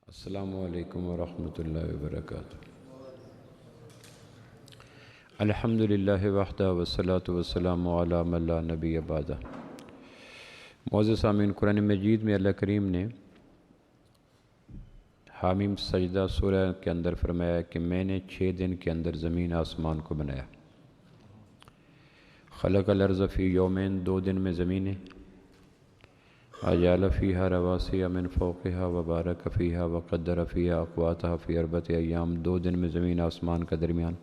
السلام علیکم ورحمۃ اللہ وبرکاتہ۔ الحمد للہ وحدہ والصلاۃ والسلام علی من لا نبی بعدہ۔ معزز سامعین، قرآن مجید میں اللہ کریم نے حامیم سجدہ سورہ کے اندر فرمایا کہ میں نے 6 دن کے اندر زمین آسمان کو بنایا۔ خلق الارض فی یومین، 2 دن میں زمینیں، اجعل فیہا رواسی من فوقہا وبارک فیہا وقدر فیہا اقواتہا فی 4 ایام، 2 دن میں زمین آسمان کا درمیان،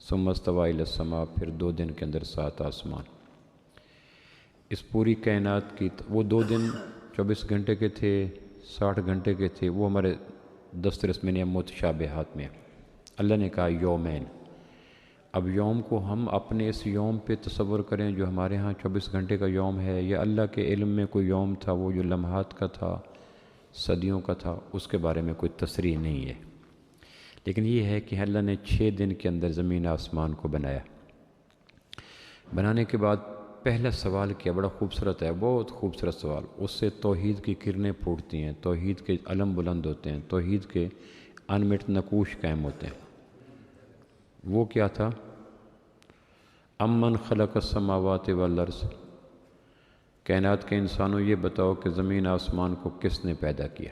ثم استوی الی السماء، پھر 2 دن کے اندر 7 آسمان۔ اس پوری کائنات کی وہ 2 دن 24 گھنٹے کے تھے، 60 گھنٹے کے تھے، وہ ہمارے دسترس میں نہیں، متشابہات میں۔ اللہ نے کہا یومین۔ اب یوم کو ہم اپنے اس یوم پہ تصور کریں جو ہمارے ہاں 24 گھنٹے کا یوم ہے، یا اللہ کے علم میں کوئی یوم تھا وہ جو لمحات کا تھا، صدیوں کا تھا، اس کے بارے میں کوئی تصریح نہیں ہے۔ لیکن یہ ہے کہ اللہ نے 6 دن کے اندر زمین آسمان کو بنایا۔ بنانے کے بعد پہلا سوال کیا، بڑا خوبصورت ہے، بہت خوبصورت سوال۔ اس سے توحید کی کرنیں پھوٹتی ہیں، توحید کے علم بلند ہوتے ہیں، توحید کے انمٹ نقوش قائم ہوتے ہیں۔ وہ کیا تھا؟ امن خلق السماوات والارض، کائنات کے انسانوں یہ بتاؤ کہ زمین آسمان کو کس نے پیدا کیا؟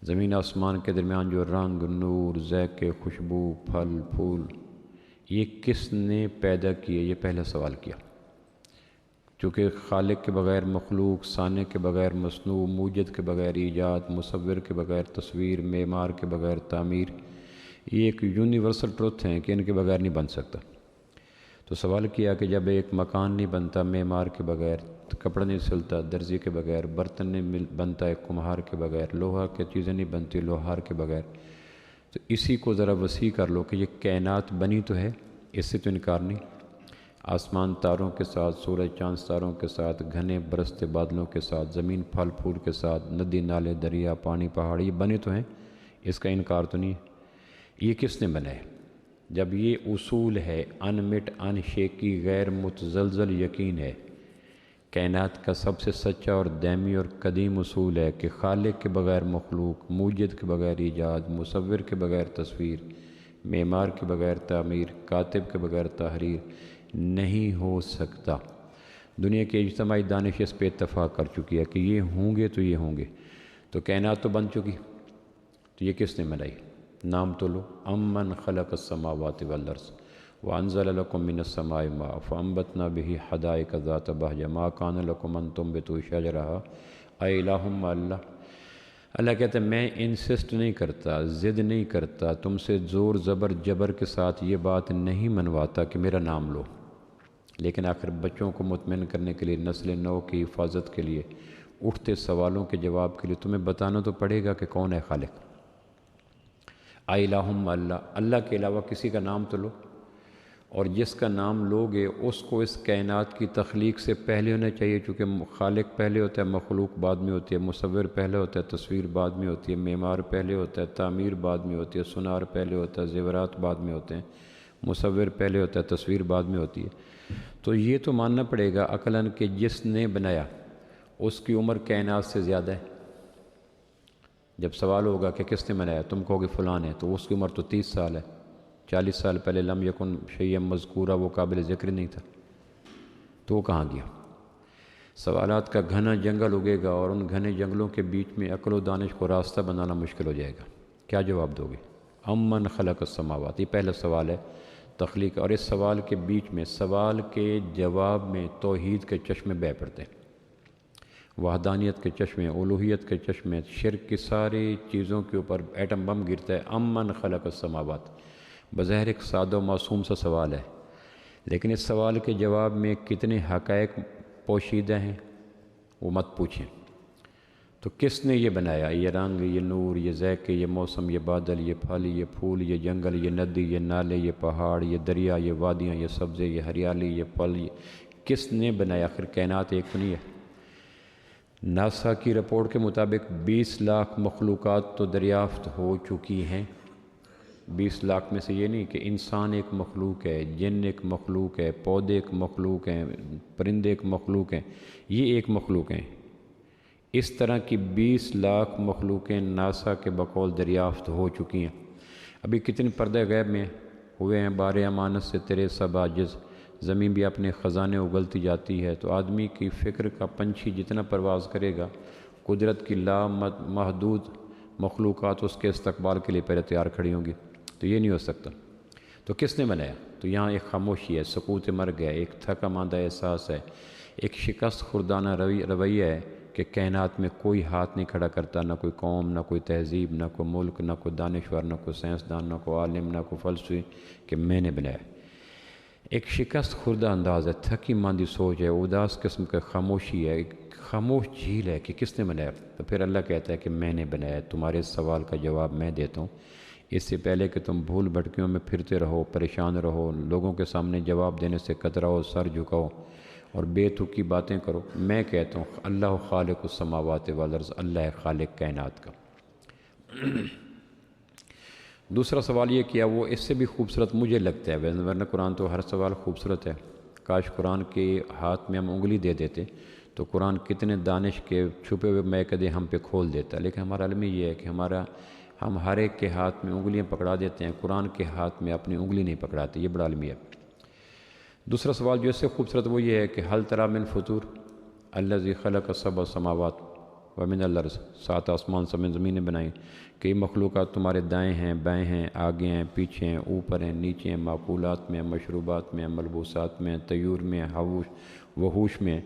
زمین آسمان کے درمیان جو رنگ، نور، ذائقے، خوشبو، پھل پھول، یہ کس نے پیدا کیے؟ یہ پہلا سوال کیا۔ چونکہ خالق کے بغیر مخلوق، صانع کے بغیر مصنوع، موجد کے بغیر ایجاد، مصور کے بغیر تصویر، معمار کے بغیر تعمیر، یہ ایک یونیورسل ٹروتھ ہیں کہ ان کے بغیر نہیں بن سکتا۔ تو سوال کیا کہ جب ایک مکان نہیں بنتا معمار کے بغیر، کپڑا نہیں سلتا درزی کے بغیر، برتن نہیں بنتا ایک کمہار کے بغیر، لوہا کی چیزیں نہیں بنتی لوہار کے بغیر، تو اسی کو ذرا وسیع کر لو کہ یہ کائنات بنی تو ہے، اس سے تو انکار نہیں۔ آسمان تاروں کے ساتھ، سورج چاند ستاروں کے ساتھ، گھنے برستے بادلوں کے ساتھ، زمین پھل پھول کے ساتھ، ندی نالے دریا پانی پہاڑ، یہ بنے تو ہیں، اس کا انکار تو نہیں ہے۔ یہ کس نے بنائے؟ جب یہ اصول ہے، انمٹ ان شیکی غیر متزلزل یقین ہے، کائنات کا سب سے سچا اور دائمی اور قدیم اصول ہے کہ خالق کے بغیر مخلوق، موجد کے بغیر ایجاد، مصور کے بغیر تصویر، معمار کے بغیر تعمیر، کاتب کے بغیر تحریر نہیں ہو سکتا۔ دنیا کی اجتماعی دانش اس پہ اتفاق کر چکی ہے کہ یہ ہوں گے تو یہ ہوں گے۔ تو کائنات تو بن چکی، تو یہ کس نے بنائی؟ نام تو لو، امن خلق السماوات والارض وانزل لکم من السماء ماء فانبتنا به حدائق ذات بہجہ ما کان لکم ان تنبتوا شجرہا االہ مع اللہ۔ اللہ کہتا ہے میں انسسٹ نہیں کرتا، ضد نہیں کرتا، تم سے زور زبر جبر کے ساتھ یہ بات نہیں منواتا کہ میرا نام لو، لیکن آخر بچوں کو مطمئن کرنے کے لیے، نسل نو کی حفاظت کے لیے، اٹھتے سوالوں کے جواب کے لیے تمہیں بتانا تو پڑے گا کہ کون ہے خالق۔ الہ مع اللہ، اللہ کے علاوہ کسی کا نام تو لو، اور جس کا نام لوگے اس کو اس کائنات کی تخلیق سے پہلے ہونا چاہیے، چونکہ خالق پہلے ہوتا ہے، مخلوق بعد میں ہوتی ہے، مصور پہلے ہوتا ہے، تصویر بعد میں ہوتی ہے، معمار پہلے ہوتا ہے، تعمیر بعد میں ہوتی ہے، سنار پہلے ہوتا ہے، زیورات بعد میں ہوتے ہیں، مصور پہلے ہوتا ہے، تصویر بعد میں ہوتی ہے۔ تو یہ تو ماننا پڑے گا عقلاً کہ جس نے بنایا اس کی عمر کائنات سے زیادہ ہے۔ جب سوال ہوگا کہ کس نے بنایا، تم کہو گے فلاں ہے، تو اس کی عمر تو 30 سال ہے، 40 سال پہلے لم یکن شیئا مذکورہ، وہ قابل ذکر نہیں تھا، تو وہ کہاں گیا؟ سوالات کا گھنا جنگل اگے گا، اور ان گھنے جنگلوں کے بیچ میں عقل و دانش کو راستہ بنانا مشکل ہو جائے گا۔ کیا جواب دو گے؟ امن خلق السماوات، یہ پہلا سوال ہے تخلیق، اور اس سوال کے بیچ میں، سوال کے جواب میں توحید کے چشمے بہہ پڑتے ہیں، وحدانیت کے چشمے، الوہیت کے چشمے، شرک کی ساری چیزوں کے اوپر ایٹم بم گرتا ہے۔ امن خلق السماوات بظاہر ایک سادہ و معصوم سا سوال ہے، لیکن اس سوال کے جواب میں کتنے حقائق پوشیدہ ہیں وہ مت پوچھیں۔ تو کس نے یہ بنایا؟ یہ رنگ، یہ نور، یہ ذائقے، یہ موسم، یہ بادل، یہ پھل، یہ پھول، یہ جنگل، یہ ندی، یہ نالے، یہ پہاڑ، یہ دریا، یہ وادیاں، یہ سبزے، یہ ہریالی، یہ پھل، کس نے بنایا؟ آخر کائنات ایک تو نہیں ہے۔ ناسا کی رپورٹ کے مطابق 20 لاکھ مخلوقات تو دریافت ہو چکی ہیں۔ 20 لاکھ میں سے یہ نہیں کہ انسان ایک مخلوق ہے، جن ایک مخلوق ہے، پودے ایک مخلوق ہیں، پرندے ایک مخلوق ہیں، یہ ایک مخلوق ہیں۔ اس طرح کی 20 لاکھ مخلوقیں ناسا کے بقول دریافت ہو چکی ہیں۔ ابھی کتنے پردے غیب میں ہوئے ہیں، بار امانت سے تیرے سب عاجز، زمین بھی اپنے خزانے اگلتی جاتی ہے۔ تو آدمی کی فکر کا پنچھی جتنا پرواز کرے گا، قدرت کی محدود مخلوقات اس کے استقبال کے لیے پہلے تیار کھڑی ہوں گی۔ تو یہ نہیں ہو سکتا۔ تو کس نے بنایا؟ تو یہاں ایک خاموشی ہے، سکوت مرگ ہے، ایک تھکا ماندہ احساس ہے، ایک شکست خوردانہ رویہ ہے کہ کائنات میں کوئی ہاتھ نہیں کھڑا کرتا، نہ کوئی قوم، نہ کوئی تہذیب، نہ کوئی ملک، نہ کوئی دانشور، نہ کوئی سائنسدان، نہ کوئی عالم، نہ کوئی فلسفی کہ میں نے بنایا۔ ایک شکست خوردہ انداز ہے، تھکی ماندی سوچ ہے، اداس قسم کا خاموشی ہے، ایک خاموش جھیل ہے کہ کس نے بنایا؟ تو پھر اللہ کہتا ہے کہ میں نے بنایا۔ تمہارے سوال کا جواب میں دیتا ہوں، اس سے پہلے کہ تم بھول بھٹکیوں میں پھرتے رہو، پریشان رہو، لوگوں کے سامنے جواب دینے سے کتراؤ، سر جھکاؤ اور بے تکی باتیں کرو، میں کہتا ہوں اللہ خالق السماوات والارض، اللہ ہے خالق کائنات کا۔ دوسرا سوال یہ کیا وہ اس سے بھی خوبصورت مجھے لگتا ہے، ورنہ قرآن تو ہر سوال خوبصورت ہے۔ کاش قرآن کے ہاتھ میں ہم انگلی دے دیتے تو قرآن کتنے دانش کے چھپے ہوئے میکدے ہم پہ کھول دیتا، لیکن ہمارا علمی یہ ہے کہ ہم ہر ایک کے ہاتھ میں انگلیاں پکڑا دیتے ہیں، قرآن کے ہاتھ میں اپنی انگلی نہیں پکڑاتے، یہ بڑا علمی ہے۔ دوسرا سوال جو اس سے خوبصورت وہ یہ ہے کہ حل تری من فطور الذی خلق سبع سماوات ومن الارض، 7 آسمان 7 زمینیں بنائیں، کئی مخلوقات تمہارے دائیں ہیں، بائیں ہیں، آگے ہیں، پیچھے ہیں، اوپر ہیں، نیچے ہیں، معقولات میں، مشروبات میں، ملبوسات میں، طیور میں، وحوش میں۔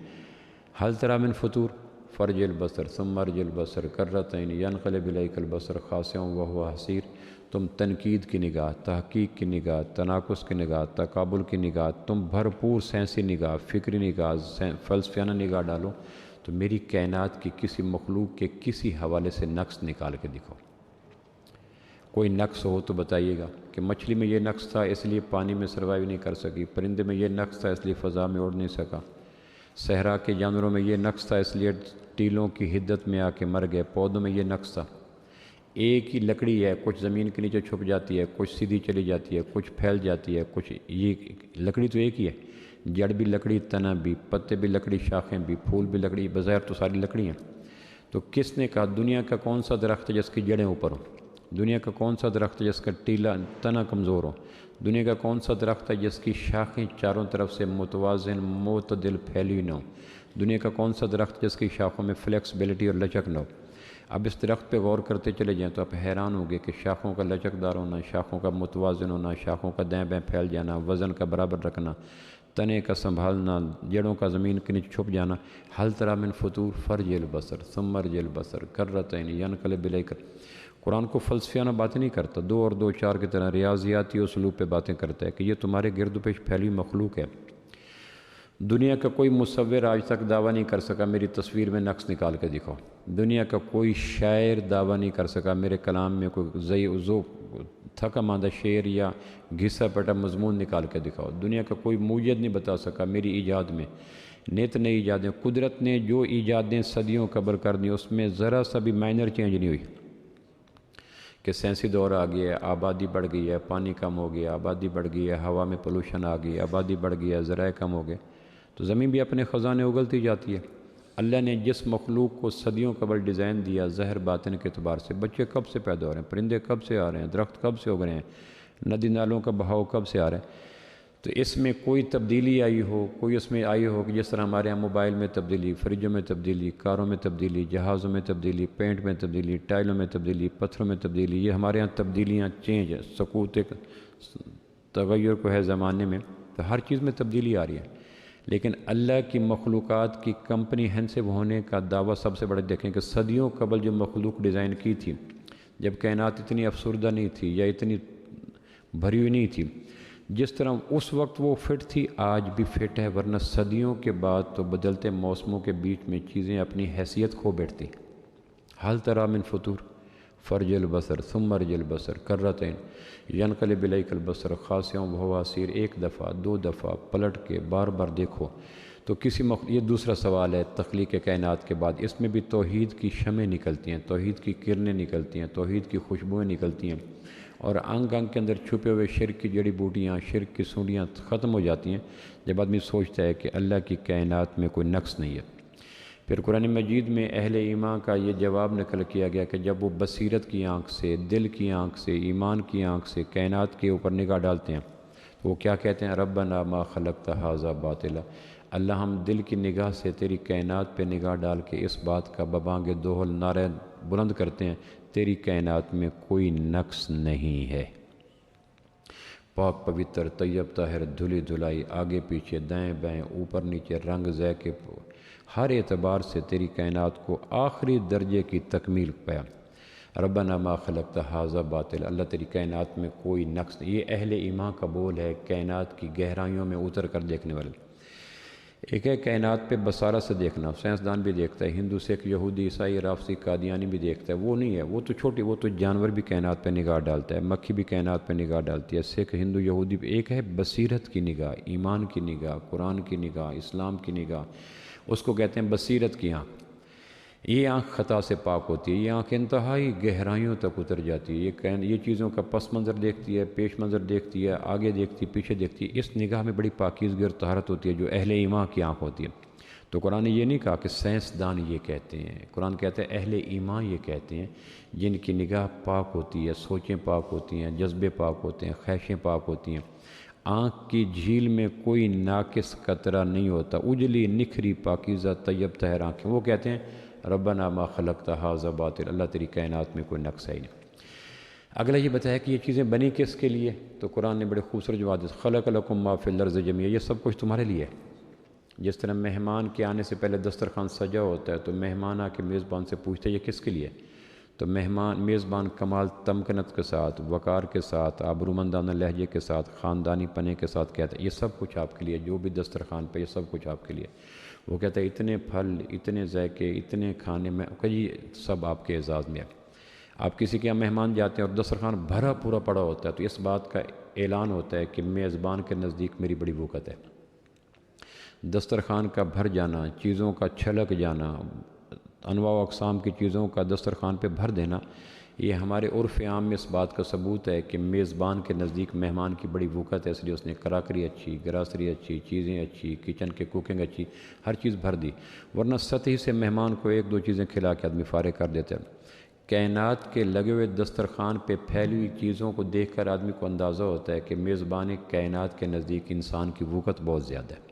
حل تری من فطور فرج البصر ثم ارج البصر کرتین ینقلب الیک البصر خاسئا وهو حسیر۔ تم تنقید کی نگاہ، تحقیق کی نگاہ، تناقض کی نگاہ، تقابل کی نگاہ، تم بھرپور سائنسی نگاہ، فکری نگاہ، فلسفیانہ نگاہ ڈالو تو میری کائنات کی کسی مخلوق کے کسی حوالے سے نقص نکال کے دکھاؤ۔ کوئی نقص ہو تو بتائیے گا کہ مچھلی میں یہ نقص تھا اس لیے پانی میں سروائیو نہیں کر سکی، پرندے میں یہ نقص تھا اس لیے فضا میں اڑ نہیں سکا، صحرا کے جانوروں میں یہ نقص تھا اس لیے ٹیلوں کی حدت میں آ کے مر گئے، پودوں میں یہ نقص تھا۔ ایک ہی لکڑی ہے، کچھ زمین کے نیچے چھپ جاتی ہے، کچھ سیدھی چلی جاتی ہے، کچھ پھیل جاتی ہے، کچھ یہ لکڑی تو ایک ہی ہے، جڑ بھی لکڑی، تنا بھی، پتے بھی لکڑی، شاخیں بھی، پھول بھی لکڑی، بظاہر تو ساری لکڑی ہیں۔ تو کس نے کہا دنیا کا کون سا درخت ہے جس کی جڑیں اوپر ہوں؟ دنیا کا کون سا درخت ہے جس کا تنا کمزور ہو؟ دنیا کا کون سا درخت ہے جس کی شاخیں چاروں طرف سے متوازن معتدل پھیلی نہ ہو؟ دنیا کا کون سا درخت جس کی شاخوں میں فلیکسبلٹی اور لچک نہ ہو؟ اب اس درخت پہ غور کرتے چلے جائیں تو آپ حیران ہوں گے کہ شاخوں کا لچکدار ہونا، شاخوں کا متوازن ہونا، شاخوں کا دائیں بائیں پھیل جانا، وزن کا برابر رکھنا، تنے کا سنبھالنا، جڑوں کا زمین کے نیچے چھپ جانا۔ حل تری من فطور فرج البصر ثم ارج البصر کرتین ینقلب الیک۔ قرآن کو فلسفیانہ باتیں نہیں کرتا، 2 اور 2 4 کی طرح ریاضیاتی اسلوب پہ باتیں کرتا ہے کہ یہ تمہارے گرد و پیش پھیلی مخلوق ہے۔ دنیا کا کوئی مصور آج تک دعویٰ نہیں کر سکا میری تصویر میں نقص نکال کے دکھاؤ۔ دنیا کا کوئی شاعر دعویٰ نہیں کر سکا میرے کلام میں کوئی تھکا ماندہ شعر یا گھسا پٹا مضمون نکال کے دکھاؤ۔ دنیا کا کوئی موجد نہیں بتا سکا میری ایجاد میں، نت نئی ایجادیں، قدرت نے جو ایجادیں صدیوں قبل کر دیں اس میں ذرا سا بھی مائنر چینج نہیں ہوئی کہ سائنسی دور آ گیا ہے، آبادی بڑھ گئی ہے، پانی کم ہو گیا، آبادی بڑھ گئی ہے، ہوا میں پولوشن آ گئی، آبادی بڑھ گئی ہے، ذرائع کم ہو گئے، تو زمین بھی اپنے خزانے اگلتی جاتی ہے۔ اللہ نے جس مخلوق کو صدیوں قبل ڈیزائن دیا ظاہر باطن کے اعتبار سے، بچے کب سے پیدا ہو رہے ہیں، پرندے کب سے آ رہے ہیں، درخت کب سے اگ رہے ہیں، ندی نالوں کا بہاؤ کب سے آ رہا ہے، تو اس میں کوئی تبدیلی آئی ہو، کوئی اس میں آئی ہو کہ جس طرح ہمارے یہاں موبائل میں تبدیلی، فریجوں میں تبدیلی، کاروں میں تبدیلی، جہازوں میں تبدیلی، پینٹ میں تبدیلی، ٹائلوں میں تبدیلی، پتھروں میں تبدیلی، یہ ہمارے یہاں تبدیلیاں چینج ہے، سکوت تغیر کو ہے زمانے میں، تو ہر چیز میں تبدیلی آ رہی ہے۔ لیکن اللہ کی مخلوقات کی کمپریہنسو ہونے کا دعویٰ سب سے بڑا دیکھیں کہ صدیوں قبل جو مخلوق ڈیزائن کی تھی، جب کائنات اتنی افسردہ نہیں تھی یا اتنی بھری ہوئی نہیں تھی، جس طرح اس وقت وہ فٹ تھی آج بھی فٹ ہے، ورنہ صدیوں کے بعد تو بدلتے موسموں کے بیچ میں چیزیں اپنی حیثیت کھو بیٹھتی۔ حل تری من فطور فرج البصر ثم ارج البصر کرتین ینقلب الیک البصر خاسئا وهو حسیر، ایک دفعہ 2 دفعہ پلٹ کے بار بار دیکھو تو یہ دوسرا سوال ہے تخلیق کائنات کے بعد، اس میں بھی توحید کی شمعیں نکلتی ہیں، توحید کی کرنیں نکلتی ہیں، توحید کی خوشبوئیں نکلتی ہیں، اور انگ انگ کے اندر چھپے ہوئے شرک کی جڑی بوٹیاں، شرک کی سونڈیاں ختم ہو جاتی ہیں جب آدمی سوچتا ہے کہ اللہ کی کائنات میں کوئی نقص نہیں ہے۔ پھر قرآن مجید میں اہل ایمان کا یہ جواب نقل کیا گیا کہ جب وہ بصیرت کی آنکھ سے، دل کی آنکھ سے، ایمان کی آنکھ سے کائنات کے اوپر نگاہ ڈالتے ہیں تو وہ کیا کہتے ہیں؟ ربنا ما خلقت ھذا باطلا، اللہ ہم دل کی نگاہ سے تیری کائنات پہ نگاہ ڈال کے اس بات کا ببانگ دوہل نعرہ بلند کرتے ہیں، تیری کائنات میں کوئی نقص نہیں ہے، پاک پوتر طیب طاہر، دھلی دھلائی، آگے پیچھے دائیں بائیں اوپر نیچے رنگ زے کے ہر اعتبار سے تیری کائنات کو آخری درجے کی تکمیل پایا۔ ربنا ما خلقت ھذا باطل، اللہ تیری کائنات میں کوئی نقص نہیں۔ یہ اہل ایمان کا بول ہے، کائنات کی گہرائیوں میں اتر کر دیکھنے والے۔ ایک ہے کائنات پہ بصارت سے دیکھنا، سائنسدان بھی دیکھتا ہے، ہندو سکھ یہودی عیسائی رافضی قادیانی بھی دیکھتا ہے، وہ نہیں ہے، وہ تو چھوٹی، وہ تو جانور بھی کائنات پہ نگاہ ڈالتا ہے، مکھی بھی کائنات پہ نگاہ ڈالتی ہے، سکھ ہندو یہودی بھی۔ ایک ہے بصیرت کی نگاہ، ایمان کی نگاہ، قرآن کی نگاہ، اسلام کی نگاہ، اس کو کہتے ہیں بصیرت کی آنکھ۔ یہ آنکھ خطا سے پاک ہوتی ہے، یہ آنکھ انتہائی گہرائیوں تک اتر جاتی ہے، یہ چیزوں کا پس منظر دیکھتی ہے، پیش منظر دیکھتی ہے، آگے دیکھتی ہے، پیچھے دیکھتی ہے۔ اس نگاہ میں بڑی پاکیزگی اور طہارت ہوتی ہے جو اہل ایمان کی آنکھ ہوتی ہے۔ تو قرآن نے یہ نہیں کہا کہ سائنسدان یہ کہتے ہیں، قرآن کہتا ہے اہل ایمان یہ کہتے ہیں جن کی نگاہ پاک ہوتی ہے، سوچیں پاک ہوتی ہیں، جذبے پاک ہوتے ہیں، خواہشیں پاک ہوتی ہیں، آنکھ کی جھیل میں کوئی ناقص قطرہ نہیں ہوتا، اجلی نکھری پاکیزہ طیب طاہر آنکھیں، وہ کہتے ہیں ربنا ما خلقت ھذا باطل، اللہ تیری کائنات میں کوئی نقص ہے ہی نہیں۔ اگلا یہ بتایا کہ یہ چیزیں بنی کس کے لیے؟ تو قرآن نے بڑے خوبصورت جواب دیا، خلق لکم ما فی الارض جمیعا، یہ سب کچھ تمہارے لیے ہے۔ جس طرح مہمان کے آنے سے پہلے دسترخوان سجا ہوتا ہے تو مہمان آ کے میزبان سے پوچھتا ہے یہ کس کے لیے؟ تو میزبان کمال تمکنت کے ساتھ، وقار کے ساتھ، آبرومندانہ لہجے کے ساتھ، خاندانی پنے کے ساتھ کہتا ہے یہ سب کچھ آپ کے لیے، جو بھی دسترخوان پہ یہ سب کچھ آپ کے لیے۔ وہ کہتا ہے اتنے پھل، اتنے ذائقے، اتنے کھانے میں کہ یہ سب آپ کے اعزاز میں ہے۔ آپ کسی کے یہاں مہمان جاتے ہیں اور دسترخوان بھرا پورا پڑا ہوتا ہے تو اس بات کا اعلان ہوتا ہے کہ میزبان کے نزدیک میری بڑی وقت ہے۔ دسترخوان کا بھر جانا، چیزوں کا چھلک جانا، انواع و اقسام کی چیزوں کا دسترخوان پہ بھر دینا، یہ ہمارے عرف عام میں اس بات کا ثبوت ہے کہ میزبان کے نزدیک مہمان کی بڑی وقت ہے، اس لیے اس نے کراکری اچھی، گراسری اچھی، چیزیں اچھی، کچن کے کوکنگ اچھی، ہر چیز بھر دی، ورنہ سطحی سے مہمان کو ایک دو چیزیں کھلا کے آدمی فارغ کر دیتا ہے۔ کائنات کے لگے ہوئے دسترخوان پہ پھیلی ہوئی چیزوں کو دیکھ کر آدمی کو اندازہ ہوتا ہے کہ میزبان کائنات کے نزدیک انسان کی وقت بہت زیادہ ہے۔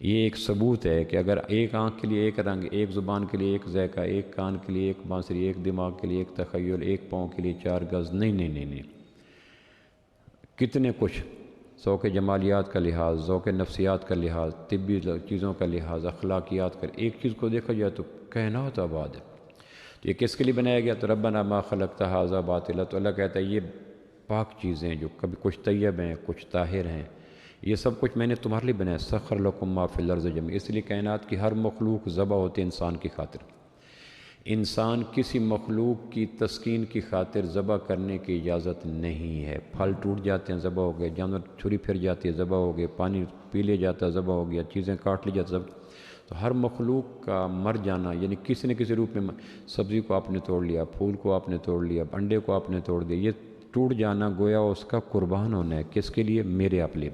یہ ایک ثبوت ہے کہ اگر ایک آنکھ کے لیے ایک رنگ، ایک زبان کے لیے ایک ذائقہ، ایک کان کے لیے ایک بانسری، ایک دماغ کے لیے ایک تخیل، ایک پاؤں کے لیے 4 گز، نہیں، کتنے کچھ، ذوق جمالیات کا لحاظ، ذوق نفسیات کا لحاظ، طبی چیزوں کا لحاظ، اخلاقیات کا، ایک چیز کو دیکھا جائے تو کائنات آباد ہے۔ تو یہ کس کے لیے بنایا گیا؟ تو ربنا ما خلقت ھذا باطلا، تو اللہ کہتا ہے یہ پاک چیزیں جو کبھی کچھ طیب ہیں، کچھ طاہر ہیں، یہ سب کچھ میں نے تمہارے لیے بنایا، سخر لکم ما فی الارض جمیعا، اس لیے کائنات کی ہر مخلوق ذبح ہوتی ہے انسان کی خاطر۔ انسان کسی مخلوق کی تسکین کی خاطر ذبح کرنے کی اجازت نہیں ہے۔ پھل ٹوٹ جاتے ہیں ذبح ہو گئے، جانور چھری پھر جاتی ہے ذبح ہو گئے، پانی پی لیا جاتا ہے ذبح ہو گیا، چیزیں کاٹ لی جاتی ذبح۔ تو ہر مخلوق کا مر جانا یعنی کسی نہ کسی روپ میں، سبزی کو آپ نے توڑ لیا، پھول کو آپ نے توڑ لیا، انڈے کو آپ نے توڑ دیا، یہ ٹوٹ جانا گویا اس کا قربان ہونا ہے، کس کے لیے؟ میرے آپ لیے۔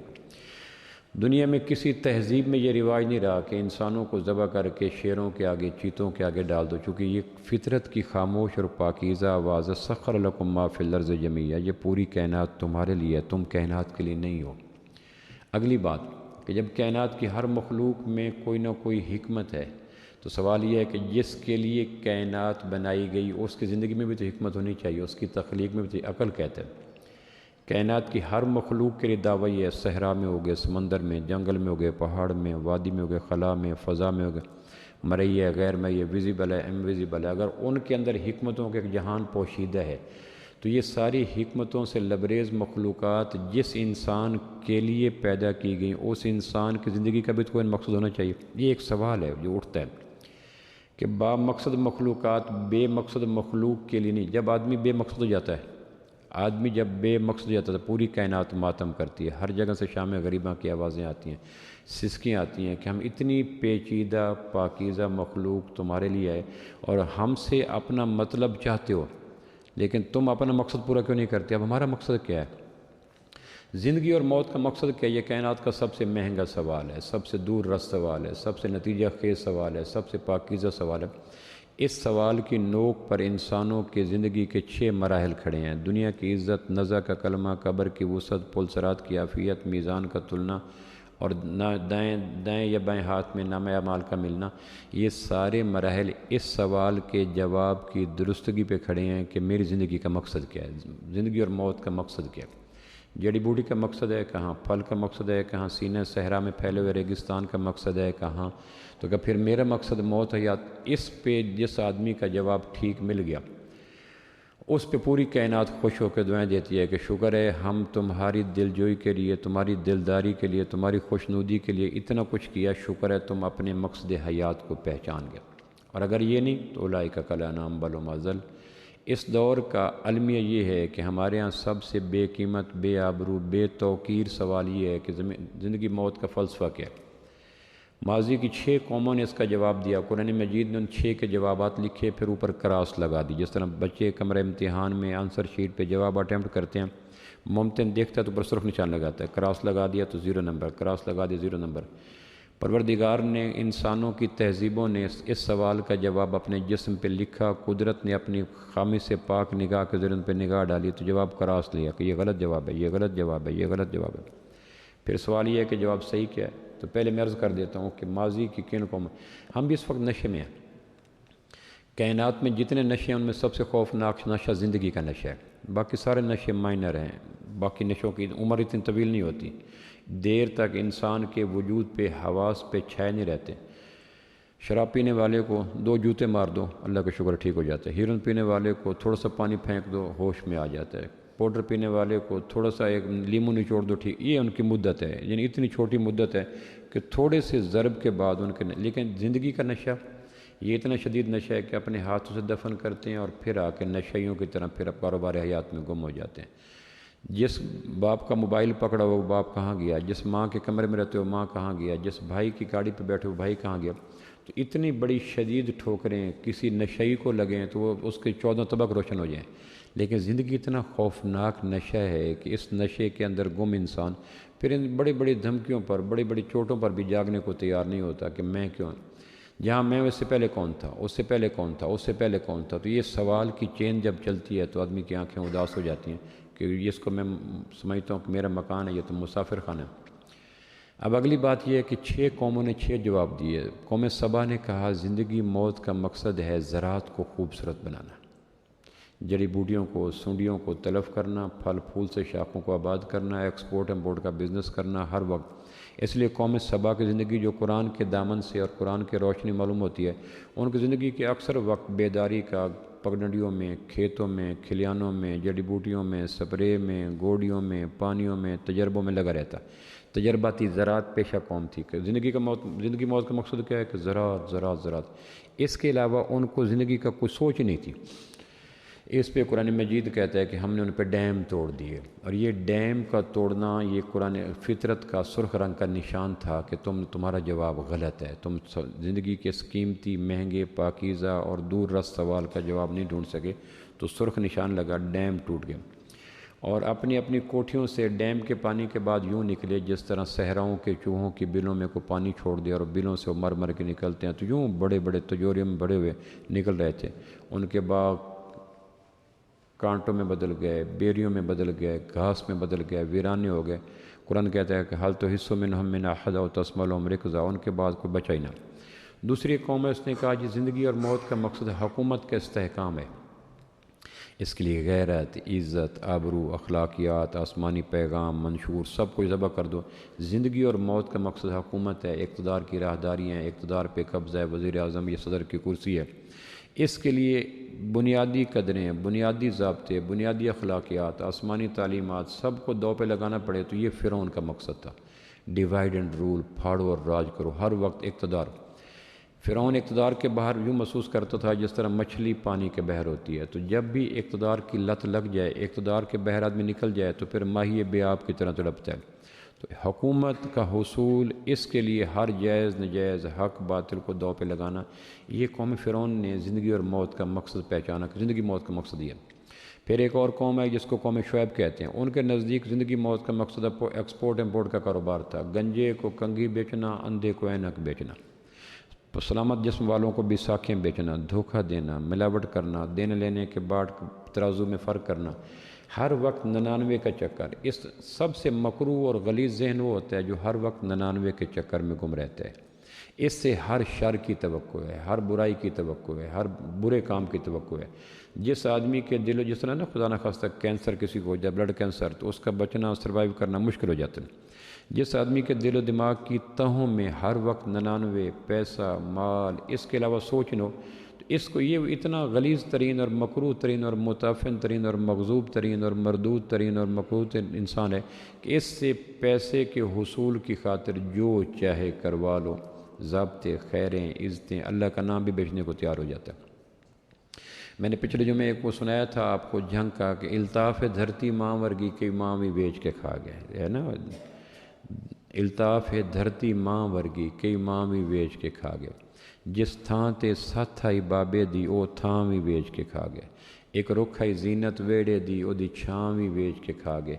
دنیا میں کسی تہذیب میں یہ رواج نہیں رہا کہ انسانوں کو ذبح کر کے شیروں کے آگے، چیتوں کے آگے ڈال دو، چونکہ یہ فطرت کی خاموش اور پاکیزہ آواز ہے، سخر لکم ما فی الارض جمیعا، یہ پوری کائنات تمہارے لیے ہے، تم کائنات کے لیے نہیں ہو۔ اگلی بات کہ جب کائنات کی ہر مخلوق میں کوئی نہ کوئی حکمت ہے تو سوال یہ ہے کہ جس کے لیے کائنات بنائی گئی اس کی زندگی میں بھی تو حکمت ہونی چاہیے، اس کی تخلیق میں بھی تو عقل کہتے ہیں۔ کائنات کی ہر مخلوق کے لیے دعوی ہے، صحرا میں ہو گئے، سمندر میں، جنگل میں ہو گئے، پہاڑ میں، وادی میں ہو گئے، خلا میں، فضا میں ہو گئے، مرئی ہے، غیر مرئی ہے، ویزیبل ہے، انویزیبل ہے، اگر ان کے اندر حکمتوں کے ایک جہان پوشیدہ ہے تو یہ ساری حکمتوں سے لبریز مخلوقات جس انسان کے لیے پیدا کی گئیں اس انسان کی زندگی کا بھی تو کوئی مقصد ہونا چاہیے۔ یہ ایک سوال ہے جو اٹھتا ہے کہ با مقصد مخلوقات بے مقصد مخلوق کے لیے نہیں، جب آدمی بے مقصد ہو جاتا ہے، آدمی جب بے مقصد ہو جاتا ہے تو پوری کائنات ماتم کرتی ہے، ہر جگہ سے شام غریباں کی آوازیں آتی ہیں، سسکیاں آتی ہیں کہ ہم اتنی پیچیدہ پاکیزہ مخلوق تمہارے لیے ہے اور ہم سے اپنا مطلب چاہتے ہو لیکن تم اپنا مقصد پورا کیوں نہیں کرتے؟ اب ہمارا مقصد کیا ہے؟ زندگی اور موت کا مقصد کیا؟ یہ کائنات کا سب سے مہنگا سوال ہے، سب سے دور رس سوال ہے، سب سے نتیجہ خیز سوال ہے، سب سے پاکیزہ سوال ہے۔ اس سوال کی نوک پر انسانوں کے زندگی کے 6 مراحل کھڑے ہیں: دنیا کی عزت، نزا کا کلمہ، قبر کی وسعت، پلسرات کی عافیت، میزان کا تلنا اور دائیں یا بائیں ہاتھ میں نامہ اعمال کا ملنا۔ یہ سارے مراحل اس سوال کے جواب کی درستگی پہ کھڑے ہیں کہ میری زندگی کا مقصد کیا ہے، زندگی اور موت کا مقصد کیا ہے۔ جڑی بوٹی کا مقصد ہے کہاں، پھل کا مقصد ہے کہاں، سینہ صحرا میں پھیلے ہوئے ریگستان کا مقصد ہے کہاں، تو کہ پھر میرا مقصد موت ہے یا؟ اس پہ جس آدمی کا جواب ٹھیک مل گیا اس پہ پوری کائنات خوش ہو کے دعائیں دیتی ہے کہ شکر ہے ہم تمہاری دلجوئی کے لیے، تمہاری دلداری کے لیے، تمہاری خوشنودی کے لیے اتنا کچھ کیا، شکر ہے تم اپنے مقصد حیات کو پہچان گئے۔ اور اگر یہ نہیں تو اولئک کالانعام بل هم اضل۔ اس دور کا المیہ یہ ہے کہ ہمارے ہاں سب سے بے قیمت، بے آبرو، بے توقیر سوال یہ ہے کہ زندگی موت کا فلسفہ کیا ہے۔ ماضی کی 6 قوموں نے اس کا جواب دیا، قرآن مجید نے ان 6 کے جوابات لکھے، پھر اوپر کراس لگا دی۔ جس طرح بچے کمرہ امتحان میں آنسر شیٹ پہ جواب اٹیمپٹ کرتے ہیں، ممتن دیکھتا ہے تو اوپر سرخ نشان لگاتا ہے، کراس لگا دیا تو 0 نمبر، کراس لگا دیا 0 نمبر۔ پروردگار نے، انسانوں کی تہذیبوں نے اس سوال کا جواب اپنے جسم پہ لکھا، قدرت نے اپنی خامی سے پاک نگاہ کے ذریعے ان پہ نگاہ ڈالی تو جواب کراس لیا کہ یہ غلط جواب ہے، یہ غلط جواب ہے، یہ غلط جواب ہے۔ پھر سوال یہ ہے کہ جواب صحیح کیا ہے؟ تو پہلے میں عرض کر دیتا ہوں کہ ماضی کی کن قوم، ہم بھی اس وقت نشے میں ہیں۔ کائنات میں جتنے نشے ہیں ان میں سب سے خوفناک نشہ زندگی کا نشہ ہے، باقی سارے نشے مائنر ہیں، باقی نشوں کی عمر اتنی طویل نہیں ہوتی، دیر تک انسان کے وجود پہ، حواس پہ چھائے نہیں رہتے۔ شراب پینے والے کو 2 جوتے مار دو، اللہ کا شکر ٹھیک ہو جاتا ہے۔ ہیروئن پینے والے کو تھوڑا سا پانی پھینک دو، ہوش میں آ جاتا ہے۔ پاؤڈر پینے والے کو تھوڑا سا ایک لیمو نچوڑ دو، ٹھیک، یہ ان کی مدت ہے، یعنی اتنی چھوٹی مدت ہے کہ تھوڑے سے ضرب کے بعد ان کے، لیکن زندگی کا نشہ یہ اتنا شدید نشہ ہے کہ اپنے ہاتھوں سے دفن کرتے ہیں اور پھر آ کے نشیوں کی طرح پھر کاروبار حیات میں گم ہو جاتے ہیں۔ جس باپ کا موبائل پکڑا ہوا وہ باپ کہاں گیا، جس ماں کے کمرے میں رہتے ہو ماں کہاں گیا، جس بھائی کی گاڑی پہ بیٹھے ہو بھائی کہاں گیا۔ تو اتنی بڑی شدید ٹھوکریں کسی نشئی کو لگیں تو وہ اس کے 14 طبق روشن ہو جائیں، لیکن زندگی اتنا خوفناک نشہ ہے کہ اس نشے کے اندر گم انسان پھر ان بڑی بڑی دھمکیوں پر، بڑی بڑی چوٹوں پر بھی جاگنے کو تیار نہیں ہوتا کہ میں کیوں، جہاں میں اس سے پہلے کون تھا، اس سے پہلے کون تھا، اس سے پہلے کون تھا۔ تو یہ سوال کی چین جب چلتی ہے تو آدمی کی آنکھیں اداس ہو جاتی ہیں کہ اس کو میں سمجھتا ہوں کہ میرا مکان ہے، یہ تو مسافر خانہ ہے۔ اب اگلی بات یہ ہے کہ 6 قوموں نے 6 جواب دیے۔ قوم سبا نے کہا زندگی موت کا مقصد ہے زراعت کو خوبصورت بنانا، جڑی بوٹیوں کو، سونڈیوں کو تلف کرنا، پھل پھول سے شاخوں کو آباد کرنا، ایکسپورٹ امپورٹ کا بزنس کرنا ہر وقت۔ اس لیے قوم سبا کی زندگی جو قرآن کے دامن سے اور قرآن کی روشنی معلوم ہوتی ہے، ان کی زندگی کے اکثر وقت بیداری کا پگڈنڈیوں میں، کھیتوں میں، کھلیانوں میں، جڑی بوٹیوں میں، سپرے میں، گوڑیوں میں، پانیوں میں، تجربوں میں لگا رہتا۔ تجرباتی زراعت پیشہ قوم تھی کہ زندگی موت کا مقصد کیا ہے کہ زراعت زراعت زراعت، اس کے علاوہ ان کو زندگی کا کوئی سوچ نہیں تھی۔ اس پہ قرآن مجید کہتا ہے کہ ہم نے ان پہ ڈیم توڑ دیے، اور یہ ڈیم کا توڑنا یہ قرآن فطرت کا سرخ رنگ کا نشان تھا کہ تمہارا جواب غلط ہے، تم زندگی کے اس قیمتی، مہنگے، پاکیزہ اور دور رس سوال کا جواب نہیں ڈھونڈ سکے، تو سرخ نشان لگا، ڈیم ٹوٹ گیا۔ اور اپنی اپنی کوٹھیوں سے ڈیم کے پانی کے بعد یوں نکلے جس طرح صحراؤں کے چوہوں کی بلوں میں کو پانی چھوڑ دیا اور بلوں سے وہ مر مر کے نکلتے ہیں، تو یوں بڑے بڑے تجوریوں میں بڑے ہوئے نکل رہے تھے۔ ان کے باغ کانٹوں میں بدل گئے، بیریوں میں بدل گئے، گھاس میں بدل گئے، ویرانے ہو گئے۔ قرآن کہتا ہے کہ حال تو حصوں میں ہم من احد و تسمل و مرکزا، ان کے بعد کوئی بچا ہی نہ۔ دوسری قوم ہے، اس نے کہا کہ زندگی اور موت کا مقصد حکومت کا استحکام ہے، اس کے لیے غیرت، عزت، آبرو، اخلاقیات، آسمانی پیغام، منشور سب کو ذبح کر دو۔ زندگی اور موت کا مقصد حکومت ہے، اقتدار کی راہداری ہیں، اقتدار پہ قبضہ ہے، وزیر اعظم یہ صدر کی کرسی ہے۔ اس کے لیے بنیادی قدریں، بنیادی ضابطے، بنیادی اخلاقیات، آسمانی تعلیمات سب کو دو پہ لگانا پڑے، تو یہ فرعون کا مقصد تھا۔ ڈیوائیڈ اینڈ رول، پھاڑو اور راج کرو، ہر وقت اقتدار۔ فرعون اقتدار کے باہر یوں محسوس کرتا تھا جس طرح مچھلی پانی کے بحر ہوتی ہے، تو جب بھی اقتدار کی لت لگ جائے، اقتدار کے بحر آدمی نکل جائے تو پھر ماہی بے آب کی طرح تڑپتا ہے۔ تو حکومت کا حصول، اس کے لیے ہر جائز نجائز، حق باطل کو دو پہ لگانا، یہ قوم فرعون نے زندگی اور موت کا مقصد پہچانا کہ زندگی موت کا مقصد یہ ہے۔ پھر ایک اور قوم ہے جس کو قوم شعیب کہتے ہیں، ان کے نزدیک زندگی موت کا مقصد ایکسپورٹ امپورٹ کا کاروبار تھا، گنجے کو کنگھی بیچنا، اندھے کو اینک بیچنا، سلامت جسم والوں کو بھی ساکھیں بیچنا، دھوکہ دینا، ملاوٹ کرنا، دینے لینے کے بعد ترازو میں فرق کرنا، ہر وقت 99 کا چکر۔ اس سب سے مکروہ اور غلیظ ذہن وہ ہوتا ہے جو ہر وقت 99 کے چکر میں گم رہتا ہے۔ اس سے ہر شر کی توقع ہے، ہر برائی کی توقع ہے، ہر برے کام کی توقع ہے۔ جس آدمی کے دل و جس طرح نا خدا نخواستہ کینسر کسی کو ہو جائے، بلڈ کینسر، تو اس کا بچنا سروائیو کرنا مشکل ہو جاتا ہے۔ جس آدمی کے دل و دماغ کی تہوں میں ہر وقت 99 پیسہ، مال، اس کے علاوہ سوچ نہ ہو، تو اس کو یہ اتنا غلیظ ترین اور مکروہ ترین اور متعفن ترین اور مغضوب ترین اور مردود ترین اور مکروہ ترین انسان ہے کہ اس سے پیسے کے حصول کی خاطر جو چاہے کروا لو، ضابطے، خیریں، عزتیں، اللہ کا نام بھی بیچنے کو تیار ہو جاتا ہے۔ میں نے پچھلے جمعے ایک کو سنایا تھا آپ کو جھنگ کا کہ الطاف دھرتی ماں ورگی کے ماں بھی بیچ کے کھا گئے، ہے نا، الطاف دھرتی ماں ورگی کئی ماں بھی بیچ کے کھا گئے، جس تھاں تے ست آئی بابے دی او تھاں بھی بیچ کے کھا گئے، ایک رکھ آئی زینت ویڑے دی او دی چھاں بھی بیچ کے کھا گئے،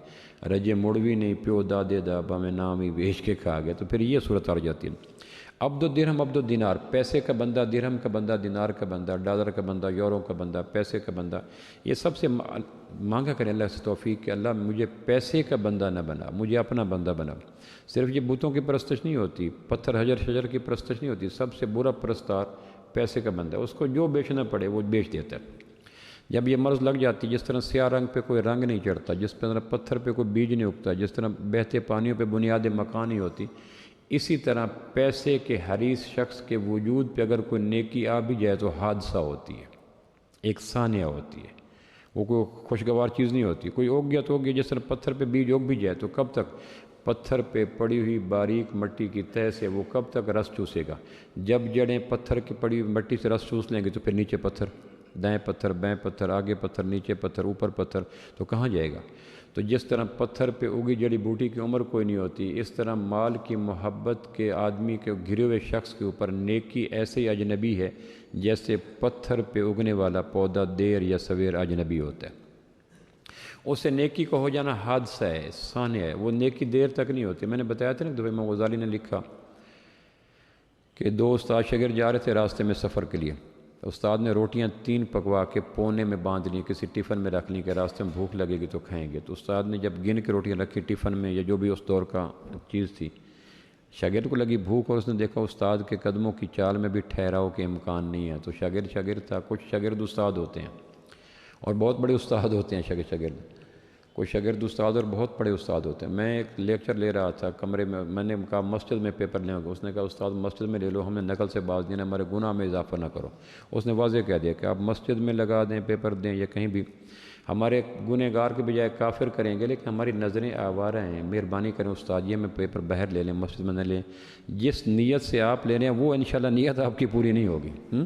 رجے مڑ بھی نہیں پیو دادے دا بامے نام بھی بیچ کے کھا گئے۔ تو پھر یہ صورت آ جاتی ہے۔ عبد الدرہم عبد الدینار، پیسے کا بندہ، درہم کا بندہ، دینار کا بندہ، ڈالر کا بندہ، یورو کا بندہ، پیسے کا بندہ، یہ سب سے مانگا کریں اللہ سے توفیق کہ اللہ مجھے پیسے کا بندہ نہ بنا، مجھے اپنا بندہ بنا۔ صرف یہ بتوں کی پرستش نہیں ہوتی، پتھر حجر شجر کی پرستش نہیں ہوتی، سب سے برا پرستار پیسے کا بندہ ہے، اس کو جو بیچنا پڑے وہ بیچ دیتا ہے۔ جب یہ مرض لگ جاتی، جس طرح سیاہ رنگ پہ کوئی رنگ نہیں چڑھتا، جس طرح پتھر پہ کوئی بیج نہیں اگتا، جس طرح بہتے پانیوں پہ بنیاد مکان نہیں ہوتی، اسی طرح پیسے کے حریص شخص کے وجود پہ اگر کوئی نیکی آ بھی جائے تو حادثہ ہوتی ہے، ایک ثانیہ ہوتی ہے، وہ کوئی خوشگوار چیز نہیں ہوتی۔ کوئی اگ گیا تو اگ گیا، جس طرح پتھر پہ بیج اگ بھی جائے تو کب تک، پتھر پہ پڑی ہوئی باریک مٹی کی تہ سے وہ کب تک رس چوسے گا؟ جب جڑیں پتھر کی پڑی ہوئی مٹی سے رس چوس لیں گے تو پھر نیچے پتھر، دائیں پتھر، بائیں پتھر، آگے پتھر، نیچے پتھر، اوپر پتھر، تو کہاں جائے گا؟ تو جس طرح پتھر پہ اگی جڑی بوٹی کی عمر کوئی نہیں ہوتی، اس طرح مال کی محبت کے آدمی کے گھرے ہوئے شخص کے اوپر نیکی ایسے ہی اجنبی ہے جیسے پتھر پہ اگنے والا پودا دیر یا سویر اجنبی ہوتا ہے۔ اس سے نیکی کو ہو جانا حادثہ ہے، ثانیہ ہے، وہ نیکی دیر تک نہیں ہوتی۔ میں نے بتایا تھا نا کہ امام غزالی نے لکھا کہ دو استاد شاگرد جا رہے تھے راستے میں سفر کے لیے، استاد نے روٹیاں 3 پکوا کے پونے میں باندھ لیں، کسی ٹفن میں رکھ لیں کہ راستے میں بھوک لگے گی تو کھائیں گے۔ تو استاد نے جب گن کے روٹیاں رکھی ٹفن میں یا جو بھی اس دور کا چیز تھی، شاگرد کو لگی بھوک اور اس نے دیکھا استاد کے قدموں کی چال میں بھی ٹھہراؤ کے امکان نہیں ہے۔ تو شاگرد تھا، کچھ شاگرد استاد ہوتے ہیں اور بہت بڑے استاد ہوتے ہیں شاگرد، کوئی شاگرد استاد اور بہت بڑے استاد ہوتے ہیں۔ میں ایک لیکچر لے رہا تھا کمرے میں نے کہا مسجد میں پیپر لیں گے، اس نے کہا استاد مسجد میں لے لو، ہمیں نقل سے باز دینا، ہمارے گناہ میں اضافہ نہ کرو۔ اس نے واضح کہہ دیا کہ آپ مسجد میں لگا دیں، پیپر دیں یا کہیں بھی، ہمارے گنہگار کے بجائے کافر کریں گے، لیکن ہماری نظریں آوارہ ہیں، مہربانی کریں استاد یہ میں پیپر باہر لے لیں، مسجد میں نہ لیں۔ جس نیت سے آپ لے رہے ہیں وہ انشاءاللہ نیت آپ کی پوری نہیں ہوگی۔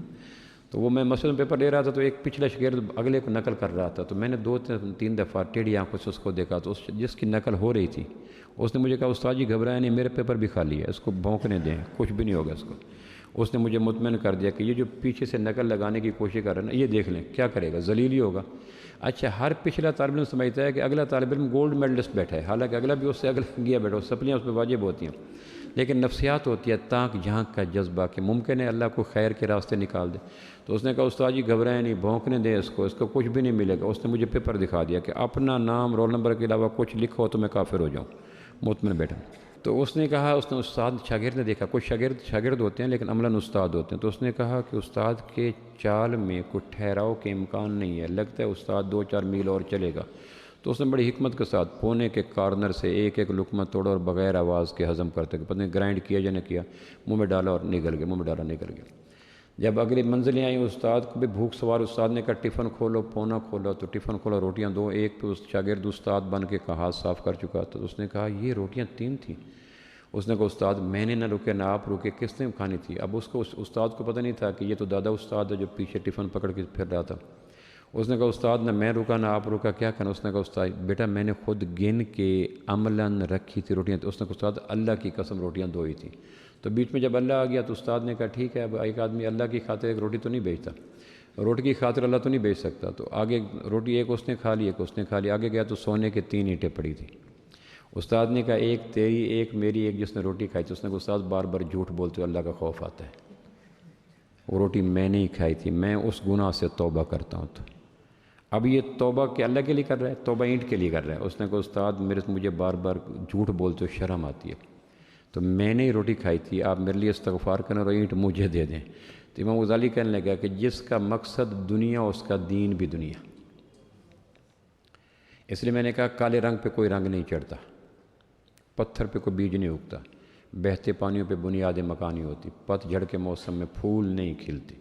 تو وہ میں مسجد میں پیپر لے رہا تھا تو ایک پچھلا شاگرد اگلے کو نقل کر رہا تھا، تو میں نے 2-3 دفعہ ٹیڑھی آنکھوں سے اس کو دیکھا، تو جس کی نقل ہو رہی تھی اس نے مجھے کہا استاد جی گھبرائیں نہیں، میرے پیپر بھی خالی ہے، اس کو بھونکنے دیں، کچھ بھی نہیں ہوگا اس کو۔ اس نے مجھے مطمئن کر دیا کہ یہ جو پیچھے سے نقل لگانے کی کوشش کر رہا ہے نا، یہ دیکھ لیں کیا کرے گا، ذلیل ہی ہوگا۔ اچھا، ہر پچھلا طالب علم سمجھتا ہے کہ اگلا طالب علم گولڈ میڈلسٹ بیٹھا ہے، حالانکہ اگلا بھی اس سے اگلا گیا بیٹھا، سپلیاں اس پہ واجب ہوتی ہیں، لیکن نفسیات ہوتی ہے تاک جھانک کا جذبہ کہ ممکن ہے اللہ کو خیر کے راستے نکال دے۔ تو اس نے کہا استاد جی گھبرائیں نہیں، بھونکنے دیں اس کو کچھ بھی نہیں ملے گا۔ اس نے مجھے پیپر دکھا دیا کہ اپنا نام رول نمبر کے علاوہ کچھ لکھو تو میں کافر ہو جاؤں، مطمئن بیٹھا۔ تو اس نے کہا، اس نے استاد شاگرد نے دیکھا، کچھ شاگرد ہوتے ہیں لیکن عملاً استاد ہوتے ہیں، تو اس نے کہا کہ استاد کے چال میں کوئی ٹھہراؤ کے امکان نہیں ہے، لگتا ہے استاد 2-4 میل اور چلے گا۔ تو اس نے بڑی حکمت کے ساتھ پونے کے کارنر سے ایک لقمہ توڑا اور بغیر آواز کے ہضم کرتے کہ پتہ نہیں گرائنڈ کیا یا نہ کیا، منہ میں ڈالا اور نگل گیا، منہ میں ڈالا نگل گیا۔ جب اگلی منزلیں آئیں استاد کو بھی بھوک سوار، استاد نے کہا ٹفن کھولو، پونا کھولا، تو ٹفن کھولا، روٹیاں 2، ایک پہ شاگرد استاد بن کے ہاتھ صاف کر چکا تھا۔ تو اس نے کہا یہ روٹیاں 3 تھیں۔ اس نے کہا استاد میں نے نہ رکے نہ آپ رکے، کس نے کھانی تھی؟ اب اس کو استاد کو پتہ نہیں تھا کہ یہ تو دادا استاد ہے جو پیچھے ٹفن پکڑ کے پھر رہا تھا۔ اس نے کہا استاد نہ میں رکا نہ آپ رکا، کیا کرنا؟ اس نے کہا استاد بیٹا میں نے خود گن کے عملاً رکھی تھی روٹیاں۔ تو اس نے کہا استاد اللہ کی قسم روٹیاں 2 ہی تھیں۔ تو بیچ میں جب اللہ آ گیا تو استاد نے کہا ٹھیک ہے، اب ایک آدمی اللہ کی خاطر ایک روٹی تو نہیں بیچتا۔ روٹی کی خاطر اللہ تو نہیں بیچ سکتا. تو آگے روٹی ایک اس نے کھا لی، ایک اس نے کھا لی. آگے گیا تو سونے کے 3 اینٹیں پڑی تھی. استاد نے کہا ایک تیری، ایک میری، ایک جس نے روٹی کھائی تھی. اس نے کہا استاد بار بار جھوٹ بولتے ہو، اللہ کا خوف آتا ہے. وہ روٹی میں نے ہی کھائی تھی، میں اس گناہ سے توبہ کرتا ہوں. تو اب یہ توبہ کہ اللہ کے لیے کر رہا ہے، توبہ اینٹ کے لیے کر رہا ہے. اس نے کہا استاد مجھے بار بار جھوٹ بولتے ہو، شرم آتی ہے. تو میں نے ہی روٹی کھائی تھی، آپ میرے لیے استغفار کریں اور اینٹ مجھے دے دیں. تو امام غزالی کہنے لگا کہ جس کا مقصد دنیا، اس کا دین بھی دنیا. اس لیے میں نے کہا کالے رنگ پہ کوئی رنگ نہیں چڑھتا، پتھر پہ کوئی بیج نہیں اگتا، بہتے پانیوں پہ بنیاد مکان نہیں ہوتی، پت جھڑ کے موسم میں پھول نہیں کھلتی،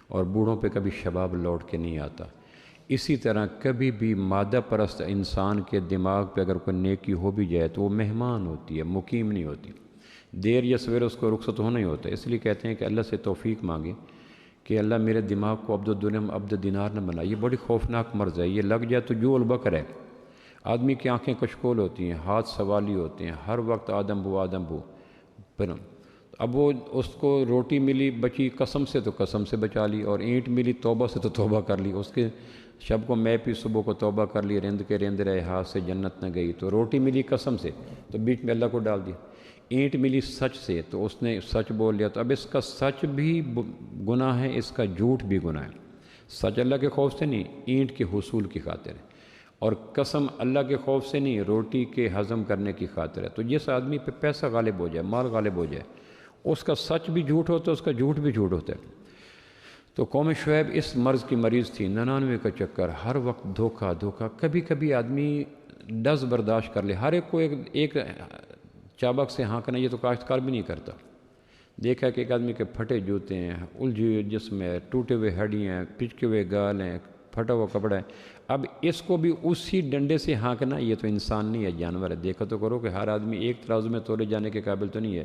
اور بوڑھوں پہ کبھی شباب لوٹ کے نہیں آتا. اسی طرح کبھی بھی مادہ پرست انسان کے دماغ پہ اگر کوئی نیکی ہو بھی جائے تو وہ مہمان ہوتی ہے، مقیم نہیں ہوتی. دیر یا سویر اس کو رخصت ہونا ہی ہوتا ہے. اس لیے کہتے ہیں کہ اللہ سے توفیق مانگیں کہ اللہ میرے دماغ کو عبد الدرہم عبد دینار نہ بنا. یہ بڑی خوفناک مرض ہے، یہ لگ جائے تو جو البکر ہے. آدمی کی آنکھیں کشکول ہوتی ہیں، ہاتھ سوالی ہوتے ہیں، ہر وقت آدم بو. اب وہ اس کو روٹی ملی بچی قسم سے تو قسم سے بچا لی، اور اینٹ ملی توبہ سے تو توبہ کر لی. اس کے شب کو میں پی، صبح کو توبہ کر لی، رند کے رند رہے، ہاتھ سے جنت نہ گئی. تو روٹی ملی قسم سے تو بیچ میں اللہ کو ڈال دیا. اینٹ ملی سچ سے تو اس نے سچ بول لیا. تو اب اس کا سچ بھی گناہ ہے، اس کا جھوٹ بھی گناہ ہے. سچ اللہ کے خوف سے نہیں، اینٹ کے حصول کی خاطر ہے. اور قسم اللہ کے خوف سے نہیں، روٹی کے ہضم کرنے کی خاطر ہے. تو جس آدمی پہ پیسہ غالب ہو جائے، مال غالب ہو جائے، اس کا سچ بھی جھوٹ ہوتا ہے، اس کا جھوٹ بھی جھوٹ ہوتا ہے. تو قوم شعیب اس مرض کی مریض تھی، 99 کا چکر، ہر وقت دھوکہ. کبھی کبھی آدمی ڈز برداشت کر لے. ہر ایک کو ایک چابک سے ہانکنا یہ تو کاشتکار بھی نہیں کرتا. دیکھا کہ ایک آدمی کے پھٹے جوتے ہیں، الجھے ہوئے جسم ہے، ٹوٹے ہوئے ہڈیاں ہیں، پچکے ہوئے گال ہیں، پھٹا ہوا کپڑا ہے. اب اس کو بھی اسی ڈنڈے سے ہانکنا، یہ تو انسان نہیں ہے، جانور ہے. دیکھا تو کرو کہ ہر آدمی ایک ترازو میں تولے جانے کے قابل تو نہیں ہے.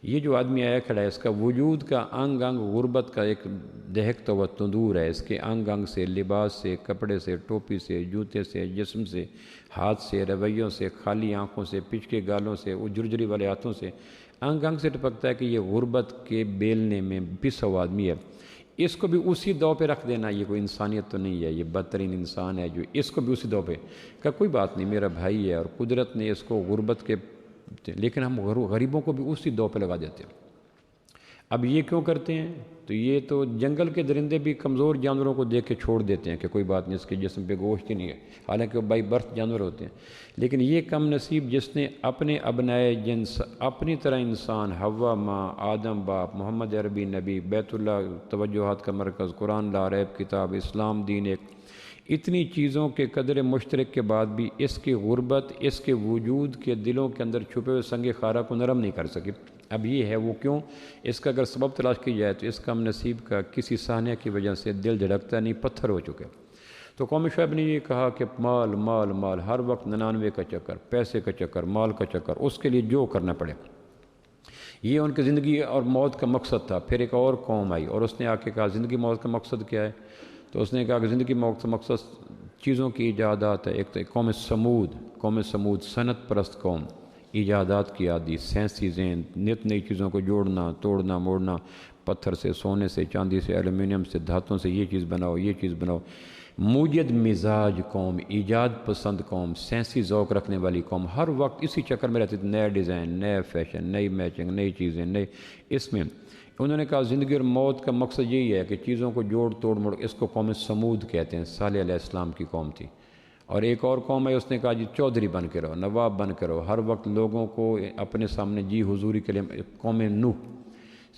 یہ جو آدمی آیا کھڑا ہے، اس کا وجود کا انگ غربت کا ایک دہکتا ہوا تندور ہے. اس کے انگ سے، لباس سے، کپڑے سے، ٹوپی سے، جوتے سے، جسم سے، ہاتھ سے، رویوں سے، خالی آنکھوں سے، پچکے گالوں سے، وہ جرجری والے ہاتھوں سے انگ سے ٹپکتا ہے کہ یہ غربت کے بیلنے میں پسا ہوا آدمی ہے. اس کو بھی اسی دو پہ رکھ دینا، یہ کوئی انسانیت تو نہیں ہے، یہ بدترین انسان ہے جو اس کو بھی اسی دو پہ. کہ کوئی بات نہیں، میرا بھائی ہے، اور قدرت نے اس کو غربت کے، لیکن ہم غریبوں کو بھی اسی دو پہ لگا دیتے ہیں. اب یہ کیوں کرتے ہیں؟ تو یہ تو جنگل کے درندے بھی کمزور جانوروں کو دیکھ کے چھوڑ دیتے ہیں کہ کوئی بات نہیں، اس کے جسم پہ گوشت ہی نہیں ہے، حالانکہ وہ بائی برتھ جانور ہوتے ہیں. لیکن یہ کم نصیب جس نے اپنے ابنائے جنس اپنی طرح انسان، حوا ماں، آدم باپ، محمد عربی نبی، بیت اللہ توجہات کا مرکز، قرآن لا ریب کتاب، اسلام دین ایک، اتنی چیزوں کے قدر مشترک کے بعد بھی اس کی غربت اس کے وجود کے دلوں کے اندر چھپے ہوئے سنگ خارہ کو نرم نہیں کر سکی. اب یہ ہے وہ کیوں؟ اس کا اگر سبب تلاش کی جائے تو اس کم نصیب کا کسی سانحہ کی وجہ سے دل دھڑکتا نہیں، پتھر ہو چکے. تو قوم شعیب نے یہ کہا کہ مال مال مال، ہر وقت 99 کا چکر، پیسے کا چکر، مال کا چکر، اس کے لیے جو کرنا پڑے. یہ ان کی زندگی اور موت کا مقصد تھا. پھر ایک اور قوم آئی اور اس نے آ کے کہا زندگی موت کا مقصد کیا ہے؟ تو اس نے کہا کہ زندگی موت کا مقصد چیزوں کی ایجادات ہے. ایک تو قوم سمود صنعت پرست قوم، ایجادات کی عادی، سائنسی ذہن، نت نئی چیزوں کو جوڑنا توڑنا موڑنا، پتھر سے، سونے سے، چاندی سے، ایلومینیم سے، دھاتوں سے، یہ چیز بناؤ یہ چیز بناؤ. موجد مزاج قوم، ایجاد پسند قوم، سائنسی ذوق رکھنے والی قوم، ہر وقت اسی چکر میں رہتی تھی، نیا ڈیزائن، نیا فیشن، نئی میچنگ، نئی چیزیں، نئی. اس میں انہوں نے کہا زندگی اور موت کا مقصد یہی ہے کہ چیزوں کو جوڑ توڑ موڑ. اس کو قوم سمود کہتے ہیں، صالح علیہ السلام کی قوم تھی. اور ایک اور قوم ہے، اس نے کہا جی چودھری بن کے رہو، نواب بن کے رہو، ہر وقت لوگوں کو اپنے سامنے جی حضوری کے لیے. قوم نوح،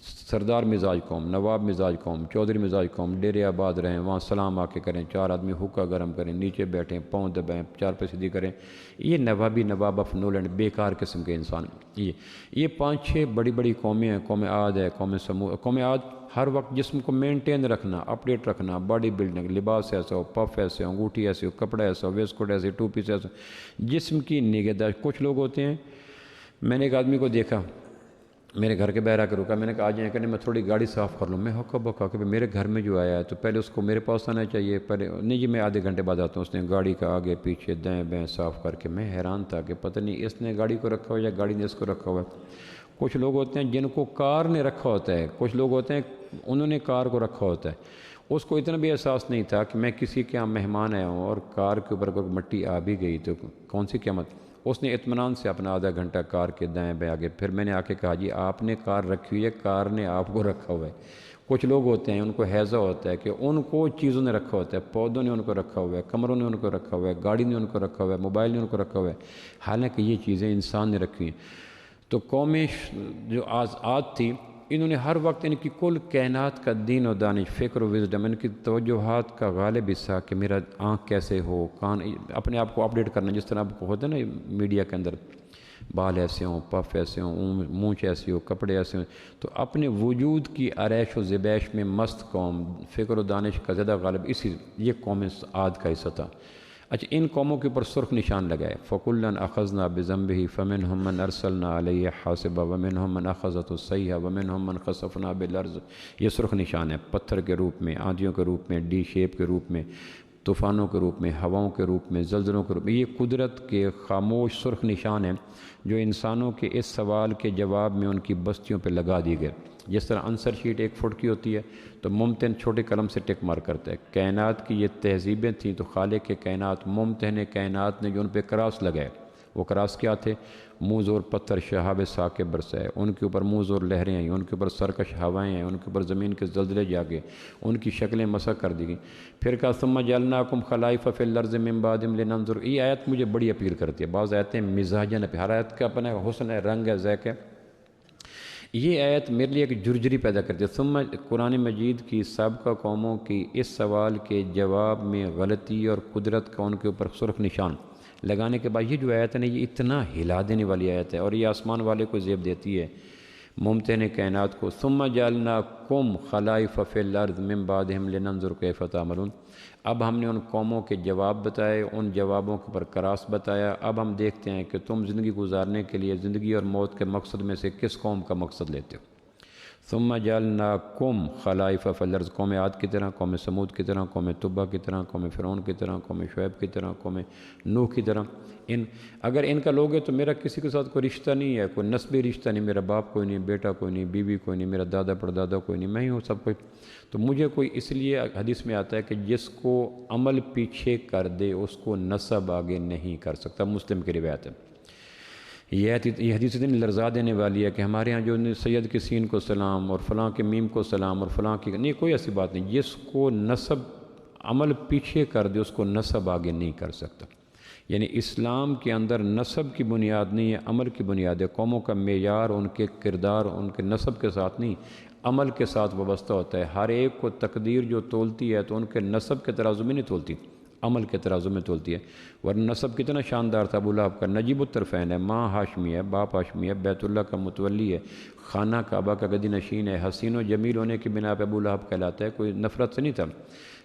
سردار مزاج قوم، نواب مزاج قوم، چودھری مزاج قوم، ڈیرے آباد رہیں، وہاں سلام آ کے کریں، 4 آدمی حکا گرم کریں، نیچے بیٹھیں، پاؤں دبائیں، 4 پہ سیدھی کریں. یہ نواب آف نولینڈ، بیکار قسم کے انسان. یہ 5-6 بڑی قومیں ہیں. قوم عاد ہے، قوم عاد ہر وقت جسم کو مینٹین رکھنا، اپڈیٹ رکھنا، باڈی بلڈنگ، لباس ایسا ہو، پف ایسے ہو، انگوٹھی ایسے ہو، کپڑا ایسا ہو، ویسٹ کوٹ ایسے، ٹوپی سے ایسا، جسم کی نگہداشت. کچھ لوگ ہوتے ہیں، میں نے ایک آدمی کو دیکھا میرے گھر کے باہر آ کے رکا، میں نے کہا آ جائیں کہ میں تھوڑی گاڑی صاف کر لوں. میں ہکا بکا کہ میرے گھر میں جو آیا ہے تو پہلے اس کو میرے پاس آنا چاہیے، پہلے نہیں جی میں آدھے گھنٹے بعد آتا ہوں. اس نے گاڑی کا آگے پیچھے دائیں بائیں صاف کر کے، میں حیران تھا کہ پتہ نہیں اس نے گاڑی کو رکھا ہوا یا گاڑی نے اس کو رکھا ہوا ہے. کچھ لوگ ہوتے ہیں جن کو کار نے رکھا ہوتا ہے، کچھ لوگ ہوتے ہیں انہوں نے کار کو رکھا ہوتا ہے. اس کو اتنا بھی احساس نہیں تھا کہ میں کسی کے یہاں مہمان آیا ہوں اور کار کے اوپر اگر مٹی آ بھی گئی تو کون سی قیامت۔ اس نے اطمینان سے اپنا آدھا گھنٹہ کار کے دائیں بائیں آگے، پھر میں نے آ کے کہا جی آپ نے کار رکھی ہوئی ہے، کار نے آپ کو رکھا ہوا ہے۔ کچھ لوگ ہوتے ہیں ان کو ہیضہ ہوتا ہے کہ ان کو چیزوں نے رکھا ہوتا ہے، پودوں نے ان کو رکھا ہوا ہے، کمروں نے ان کو رکھا ہوا ہے، گاڑی نے ان کو رکھا ہوا ہے، موبائل نے ان کو رکھا ہوا ہے، حالانکہ یہ چیزیں انسان نے رکھی ہیں۔ تو قومیں جو آج تھی، انہوں نے ہر وقت ان کی کل کائنات کا دین و دانش، فکر و وزڈم، ان کی توجہات کا غالب حصہ کہ میرا آنکھ کیسے ہو، کان، اپنے آپ کو اپڈیٹ کرنا، جس طرح آپ کو ہوتا ہے نا میڈیا کے اندر، بال ایسے ہوں، پف ایسے ہوں، مونچھ ایسی ہو، کپڑے ایسے ہوں، تو اپنے وجود کی عریش و زیبائش میں مست قوم، فکر و دانش کا زیادہ غالب یہ قوم عاد کا حصہ تھا۔ اچھا، ان قوموں کے اوپر سرخ نشان لگائے، فَكُلًّا أَخَذْنَا بِذَنبِهِ فَمِنْهُم مَّنْ أَرْسَلْنَا عَلَيْهِ حَاصِبًا وَمِنْهُم مَّنْ أَخَذَتْهُ الصَّيْحَةُ وَمِنْهُم مَّنْ خَسَفْنَا بِالْأَرْضِ۔ یہ سرخ نشان ہے، پتھر کے روپ میں، آندھیوں کے روپ میں، ڈی شیپ کے روپ میں، طوفانوں کے روپ میں، ہواؤں کے روپ میں، زلزلوں کے روپ میں۔ یہ قدرت کے خاموش سرخ نشان ہیں جو انسانوں کے اس سوال کے جواب میں ان کی بستیوں پہ لگا دی گئے۔ جس طرح آنسر شیٹ 1 فٹ کی ہوتی ہے تو ممتن چھوٹے قلم سے ٹک مار کرتا ہے۔ کائنات کی یہ تہذیبیں تھیں تو خالق کے کائنات، ممتن کائنات نے جو ان پہ کراس لگائے، وہ کراس کیا تھے؟ منہ زور پتھر شہاب ثاقب برسائے، ان کے اوپر منہ زور لہریں آئیں، ان کے اوپر سرکش ہوائیں آئیں، ان کے اوپر زمین کے زلزلے جاگے، ان کی شکلیں مسح کر دی گئیں۔ پھر کہا ثم جعلناکم خلائف فی الارض من بعدہم لننظر۔ یہ آیت مجھے بڑی اپیل کرتی ہے۔ بعض آیتیں مزاجن، ہر آیت کا اپنا حسن ہے، رنگ ہے، ذائقہ ہے۔ یہ آیت میرے لیے ایک جرجری پیدا کرتی ہے۔ ثم قرآن مجید کی سابقہ قوموں کی اس سوال کے جواب میں غلطی اور قدرت کا ان کے اوپر سرخ نشان لگانے کے بعد یہ جو آیت ہے نا، یہ اتنا ہلا دینے والی آیت ہے، اور یہ آسمان والے کو زیب دیتی ہے، ممتن کائنات کو۔ ثم جعلناکم خلائف فی الارض من بعدہم لننظر کیف تعملون۔ اب ہم نے ان قوموں کے جواب بتائے، ان جوابوں کے پر کراس بتایا۔ اب ہم دیکھتے ہیں کہ تم زندگی گزارنے کے لیے زندگی اور موت کے مقصد میں سے کس قوم کا مقصد لیتے ہو۔ ثم جعلناکم خلائف فی الارض، قوم عاد کی طرح، قوم سمود کی طرح، قوم تبع کی طرح، قوم فرعون کی طرح، قوم شعیب کی طرح، قوم نوح کی طرح۔ اگر ان کا لوگ ہے تو میرا کسی کے ساتھ کوئی رشتہ نہیں ہے، کوئی نسبی رشتہ نہیں، میرا باپ کوئی نہیں، بیٹا کوئی نہیں، بیوی کوئی نہیں، میرا دادا پردادا کوئی نہیں، میں ہی ہوں سب کچھ۔ تو مجھے کوئی، اس لیے حدیث میں آتا ہے کہ جس کو عمل پیچھے کر دے اس کو نسب آگے نہیں کر سکتا، مسلم کی روایت ہے۔ یہ حدیث اتنی لرزا دینے والی ہے کہ ہمارے ہاں جو سید کے سین کو سلام اور فلاں کے میم کو سلام اور فلاں کی، نہیں، کوئی ایسی بات نہیں۔ جس کو نسب عمل پیچھے کر دے اس کو نسب آگے نہیں کر سکتا۔ یعنی اسلام کے اندر نسب کی بنیاد نہیں ہے، عمل کی بنیاد ہے۔ قوموں کا معیار ان کے کردار ان کے نسب کے ساتھ نہیں، عمل کے ساتھ وابستہ ہوتا ہے۔ ہر ایک کو تقدیر جو تولتی ہے تو ان کے نسب کے ترازو میں نہیں تولتی، عمل کے ترازو میں تولتی ہے۔ ورنہ نسب کتنا شاندار تھا ابو لہب کا، نجیب الطرفین ہے، ماں ہاشمی ہے، باپ ہاشمی ہے، بیت اللہ کا متولی ہے، خانہ کعبہ کا گدی نشین ہے، حسین و جمیل ہونے کی بنا پہ ابو لہب کہلاتا ہے۔ کوئی نفرت سے نہیں تھا،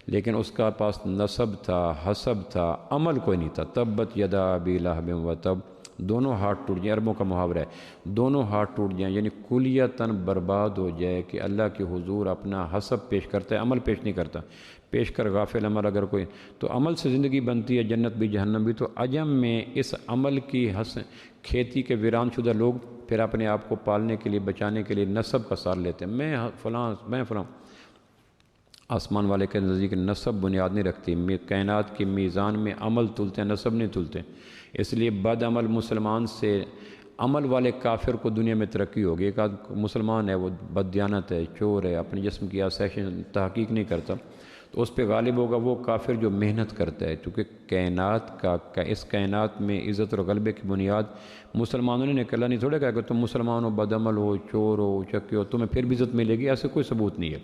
لیکن اس کا پاس نسب تھا، حسب تھا، عمل کوئی نہیں تھا۔ تبت یدا ابی لہب و تب، دونوں ہاتھ ٹوٹ جائیں، عربوں کا محاورہ ہے، دونوں ہاتھ ٹوٹ جائیں، یعنی کلیتاً برباد ہو جائے کہ اللہ کے حضور اپنا حسب پیش کرتا ہے، عمل پیش نہیں کرتا۔ پیش کر غافل عمل اگر کوئی، تو عمل سے زندگی بنتی ہے، جنت بھی جہنم بھی۔ تو عجم میں اس عمل کی کھیتی کے ویران شدہ لوگ پھر اپنے آپ کو پالنے کے لیے، بچانے کے لیے نسب کا سار لیتے ہیں، میں فلاں۔ آسمان والے کے نزدیک نسب بنیاد نہیں رکھتی، کائنات کی میزان میں عمل تلتے ہیں، نسب نہیں تلتے۔ اس لیے بد عمل مسلمان سے عمل والے کافر کو دنیا میں ترقی ہوگی۔ ایک مسلمان ہے وہ بددیانت ہے، چور ہے، اپنے جسم کی آسائش تحقیق نہیں کرتا، تو اس پہ غالب ہوگا وہ کافر جو محنت کرتا ہے، کیونکہ اس کائنات میں عزت اور غلبے کی بنیاد مسلمانوں نے نکلا نہیں، تھوڑے کہا کہ تم مسلمان ہو، بد عمل ہو، چور ہو، چکے ہو، تمہیں پھر بھی عزت ملے گی، ایسے کوئی ثبوت نہیں ہے۔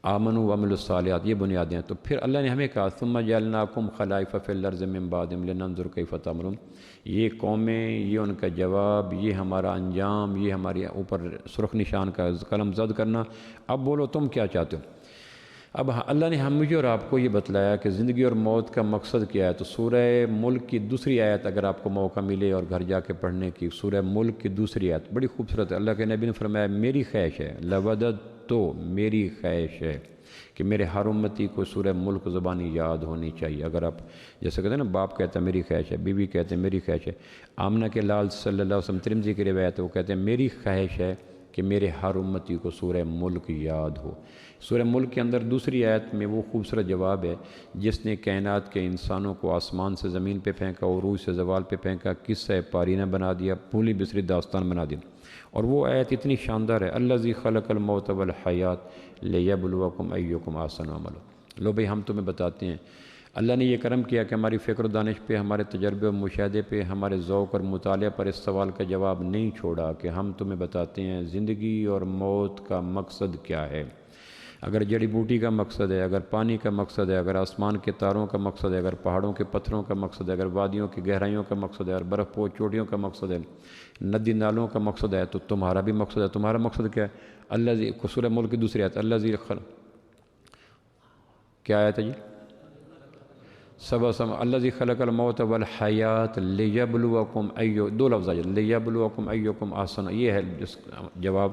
آمنوا وعملوا الصالحات، یہ بنیادیں ہیں۔ تو پھر اللہ نے ہمیں کہا ثم جعلناکم خلائف فی الارض من بعدہم لننظر کیف تعملون۔ یہ قومیں، یہ ان کا جواب، یہ ہمارا انجام، یہ ہمارے اوپر سرخ نشان کا قلم زد کرنا۔ اب بولو تم کیا چاہتے ہو؟ اب اللہ نے مجھے اور آپ کو یہ بتلایا کہ زندگی اور موت کا مقصد کیا ہے۔ تو سورہ ملک کی دوسری آیت اگر آپ کو موقع ملے اور گھر جا کے پڑھنے کی، سورہ ملک کی دوسری آیت بڑی خوبصورت ہے۔ اللہ کے نبی نے فرمایا میری خواہش ہے، لودد تو میری خواہش ہے کہ میرے ہر امتی کو سورہ ملک زبانی یاد ہونی چاہیے۔ اگر آپ جیسے کہتے ہیں نا، باپ کہتا ہے میری خواہش ہے، بیوی کہتے ہیں میری خواہش ہے، آمنہ کے لال صلی اللہ علیہ وسلم ترمذی کی روایت ہے، وہ کہتے ہیں میری خواہش ہے کہ میرے ہر امتی کو سورہ ملک یاد ہو۔ سورہ ملک کے اندر دوسری آیت میں وہ خوبصورت جواب ہے، جس نے کائنات کے انسانوں کو آسمان سے زمین پہ پھینکا، عروج سے زوال پہ پھینکا، قصہ پارینہ بنا دیا، بھولی بسری داستان بنا دیا۔ اور وہ آیت اتنی شاندار ہے، الذی خلق الموت والحیات لیبلوکم ایکم احسن عملا۔ لو بھئی ہم تمہیں بتاتے ہیں، اللہ نے یہ کرم کیا کہ ہماری فکر و دانش پہ، ہمارے تجربے و مشاہدے پہ، ہمارے ذوق اور مطالعہ پر اس سوال کا جواب نہیں چھوڑا کہ ہم تمہیں بتاتے ہیں زندگی اور موت کا مقصد کیا ہے۔ اگر جڑی بوٹی کا مقصد ہے، اگر پانی کا مقصد ہے، اگر آسمان کے تاروں کا مقصد ہے، اگر پہاڑوں کے پتھروں کا مقصد ہے، اگر وادیوں کی گہرائیوں کا مقصد ہے، اور برف پوش چوٹیوں کا مقصد ہے، ندی نالوں کا مقصد ہے، تو تمہارا بھی مقصد ہے۔ تمہارا مقصد کیا ہے؟ الذی، سورہ ملک کی دوسری آیت، الذی کیا آیت ہے جی؟ الذی خلق الموت والحیات لیبلوکم دو لفظ آئے، لیبلوکم ایکم احسن، یہ ہے جس جواب،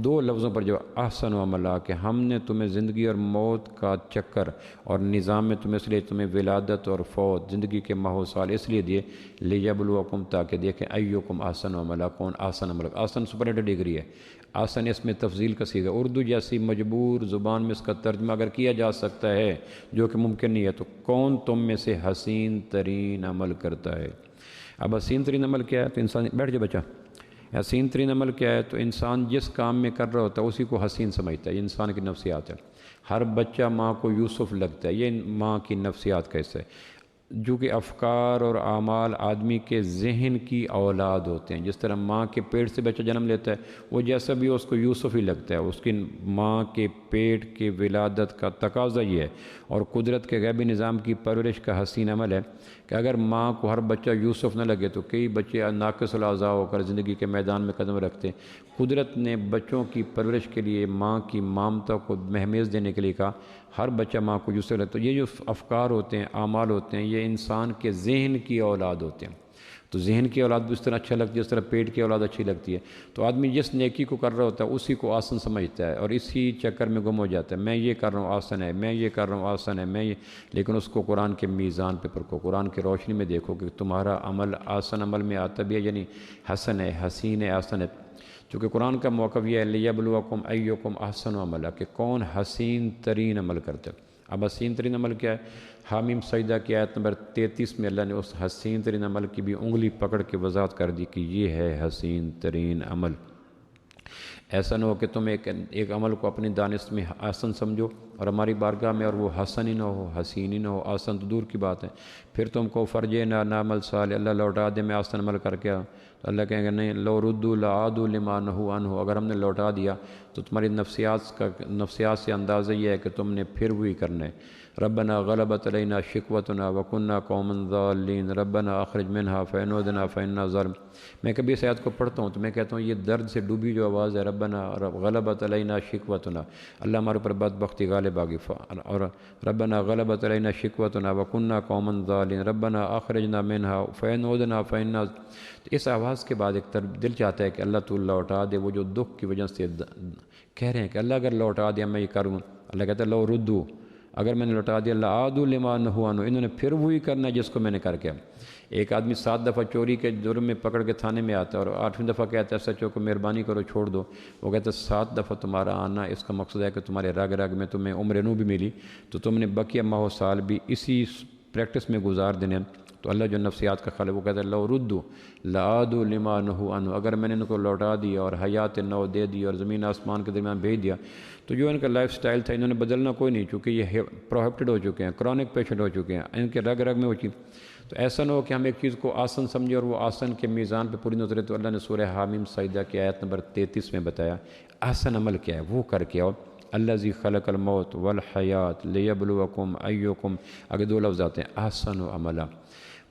دو لفظوں پر جو احسن عملا، کہ ہم نے تمہیں زندگی اور موت کا چکر اور نظام میں تمہیں اس لیے تمہیں ولادت اور فوت، زندگی کے ماہ و سال اس لیے دیے، لیبلوکم تاکہ دیکھیں ایکم احسن عملا، کون احسن عمل۔ احسن سپرلیٹو ڈگری ہے، احسن اس میں تفضیل کا صیغہ، اردو جیسی مجبور زبان میں اس کا ترجمہ اگر کیا جا سکتا ہے جو کہ ممکن نہیں ہے، تو کون تم میں سے حسین ترین عمل کرتا ہے۔ اب حسین ترین عمل کیا ہے؟ تو انسان، بیٹھ جائے بچہ، حسین ترین عمل کیا ہے؟ تو انسان جس کام میں کر رہا ہوتا ہے اسی کو حسین سمجھتا ہے، یہ انسان کی نفسیات ہے۔ ہر بچہ ماں کو یوسف لگتا ہے، یہ ماں کی نفسیات کا حصہ ہے۔ جو کہ افکار اور اعمال آدمی کے ذہن کی اولاد ہوتے ہیں، جس طرح ماں کے پیٹ سے بچہ جنم لیتا ہے، وہ جیسا بھی اس کو یوسف ہی لگتا ہے، اس کی ماں کے پیٹ کے ولادت کا تقاضا یہ ہے۔ اور قدرت کے غیبی نظام کی پرورش کا حسین عمل ہے کہ اگر ماں کو ہر بچہ یوسف نہ لگے تو کئی بچے ناقص الاعضاء ہو کر زندگی کے میدان میں قدم رکھتے ہیں۔ قدرت نے بچوں کی پرورش کے لیے ماں کی مامتا کو مہمیز دینے کے لیے کہا ہر بچہ ماں کو یوسف لگتا ہے۔ یہ جو افکار ہوتے ہیں، اعمال ہوتے ہیں، یہ انسان کے ذہن کی اولاد ہوتے ہیں۔ تو ذہن کی اولاد بھی اس طرح اچھا لگتی ہے، اس طرح پیٹ کی اولاد اچھی لگتی ہے۔ تو آدمی جس نیکی کو کر رہا ہوتا ہے اسی کو آسن سمجھتا ہے اور اسی چکر میں گم ہو جاتا ہے، میں یہ کر رہا ہوں آسن ہے، میں یہ کر رہا ہوں آسن ہے، میں یہ، لیکن اس کو قرآن کے میزان پہ پرکھو، قرآن کی روشنی میں دیکھو کہ تمہارا عمل آسن عمل میں آتا بھی ہے، یعنی حسن ہے، حسین ہے، آسن ہے۔ چونکہ قرآن کا موقف یہ ہے لیبلوکم ایکم احسن عملا، کہ کون حسین ترین عمل کرتا ہے۔ اب حسین ترین عمل کیا ہے؟ حامیم سجدہ کی آیت نمبر 33 میں اللہ نے اس حسین ترین عمل کی بھی انگلی پکڑ کے وضاحت کر دی کہ یہ ہے حسین ترین عمل۔ ایسا نہ ہو کہ تم ایک عمل کو اپنی دانست میں حسن سمجھو اور ہماری بارگاہ میں اور وہ حسن ہی نہ ہو، حسین ہی نہ ہو، آسن تو دور کی بات ہے۔ پھر تم کو فرج نعمل صالح، اللہ لوٹا دے میں آسن عمل کر کے آؤں، تو اللہ کہیں گے نہیں، لو ردوا لعادوا لما نہوا عنہ، اگر ہم نے لوٹا دیا تو تمہاری نفسیات سے اندازہ یہ ہے کہ تم نے پھر وہی کرنا ہے۔ ربنا غلبت علینا شقوتنا وکنا قوما ضالین ربنا اخرج منها فإن عدنا فإنا ظالمون۔ میں کبھی اس آیت کو پڑھتا ہوں تو میں کہتا ہوں یہ درد سے ڈوبی جو آواز ہے، ربنا غلبت علینا شقوتنا، اللہ ہمارے اوپر بدبختی غالب آ گئی، اور ربنا غلبت علینا شقوتنا وکنا قوما ضالین ربنا اخرجنا منها فإن عدنا فإنا، اس آواز کے بعد ایک دل چاہتا ہے کہ اللہ تو لوٹا دے، وہ جو دکھ کی وجہ سے کہہ رہے ہیں کہ اللہ اگر لوٹا دیا میں یہ کروں، اللہ کہتا ہے لو ردو، اگر میں نے لوٹا دیا اللہ عادوا لما نہوا عنہ، انہوں نے پھر وہی کرنا ہے جس کو میں نے کر کے۔ ایک آدمی 7 دفعہ چوری کے جرم میں پکڑ کے تھانے میں آتا ہے اور 8ویں دفعہ کہتا ہے سچو کو مہربانی کرو چھوڑ دو، وہ کہتا ہے 7 دفعہ تمہارا آنا اس کا مقصد ہے کہ تمہارے رگ رگ میں تمہیں عمر نو بھی ملی، تو تم نے بقیہ ماہ و سال بھی اسی پریکٹس میں گزار دینے۔ تو اللہ جو نفسیات کا خالق، وہ کہتا ہے لو ردو لعادوا لما نہوا عنہ، اگر میں نے ان کو لوٹا دیا اور حیات نو دے دی اور زمین آسمان کے درمیان بھیج دیا، تو جو ان کا لائف سٹائل تھا انہوں نے بدلنا کوئی نہیں، چونکہ یہ پروہیبٹڈ ہو چکے ہیں، کرونک پیشنٹ ہو چکے ہیں، ان کے رگ رگ میں ہو چکی۔ تو ایسا نہ ہو کہ ہم ایک چیز کو آسن سمجھے اور وہ آسن کے میزان پہ پوری نہ اترے۔ تو اللہ نے سورہ حامیم سجدہ کی آیت نمبر 33 میں بتایا آسن عمل کیا ہے، وہ کر کے آؤ۔ الذی خلق الموت والحیات لیبلوکم ایکم، اگر 2 لفظ آتے ہیں احسن عملا،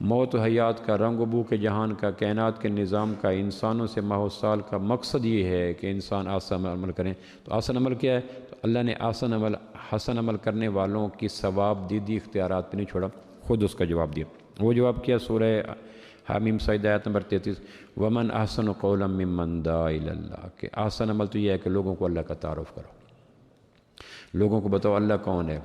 موت و حیات کا، رنگ و بو کے جہان کا، کائنات کے نظام کا، انسانوں سے ماہ و سال کا مقصد یہ ہے کہ انسان آسن عمل کریں۔ تو آسن عمل کیا ہے؟ تو اللہ نے آسن عمل، حسن عمل کرنے والوں کی ثواب دیدی اختیارات پہ نہیں چھوڑا، خود اس کا جواب دیا۔ وہ جواب کیا؟ سورہ حامیم سجدہ آیت نمبر 33، ومن احسن قولا ممن دعا الی اللہ، کہ آسن عمل تو یہ ہے کہ لوگوں کو اللہ کا تعارف کرو، لوگوں کو بتاؤ اللہ کون ہے۔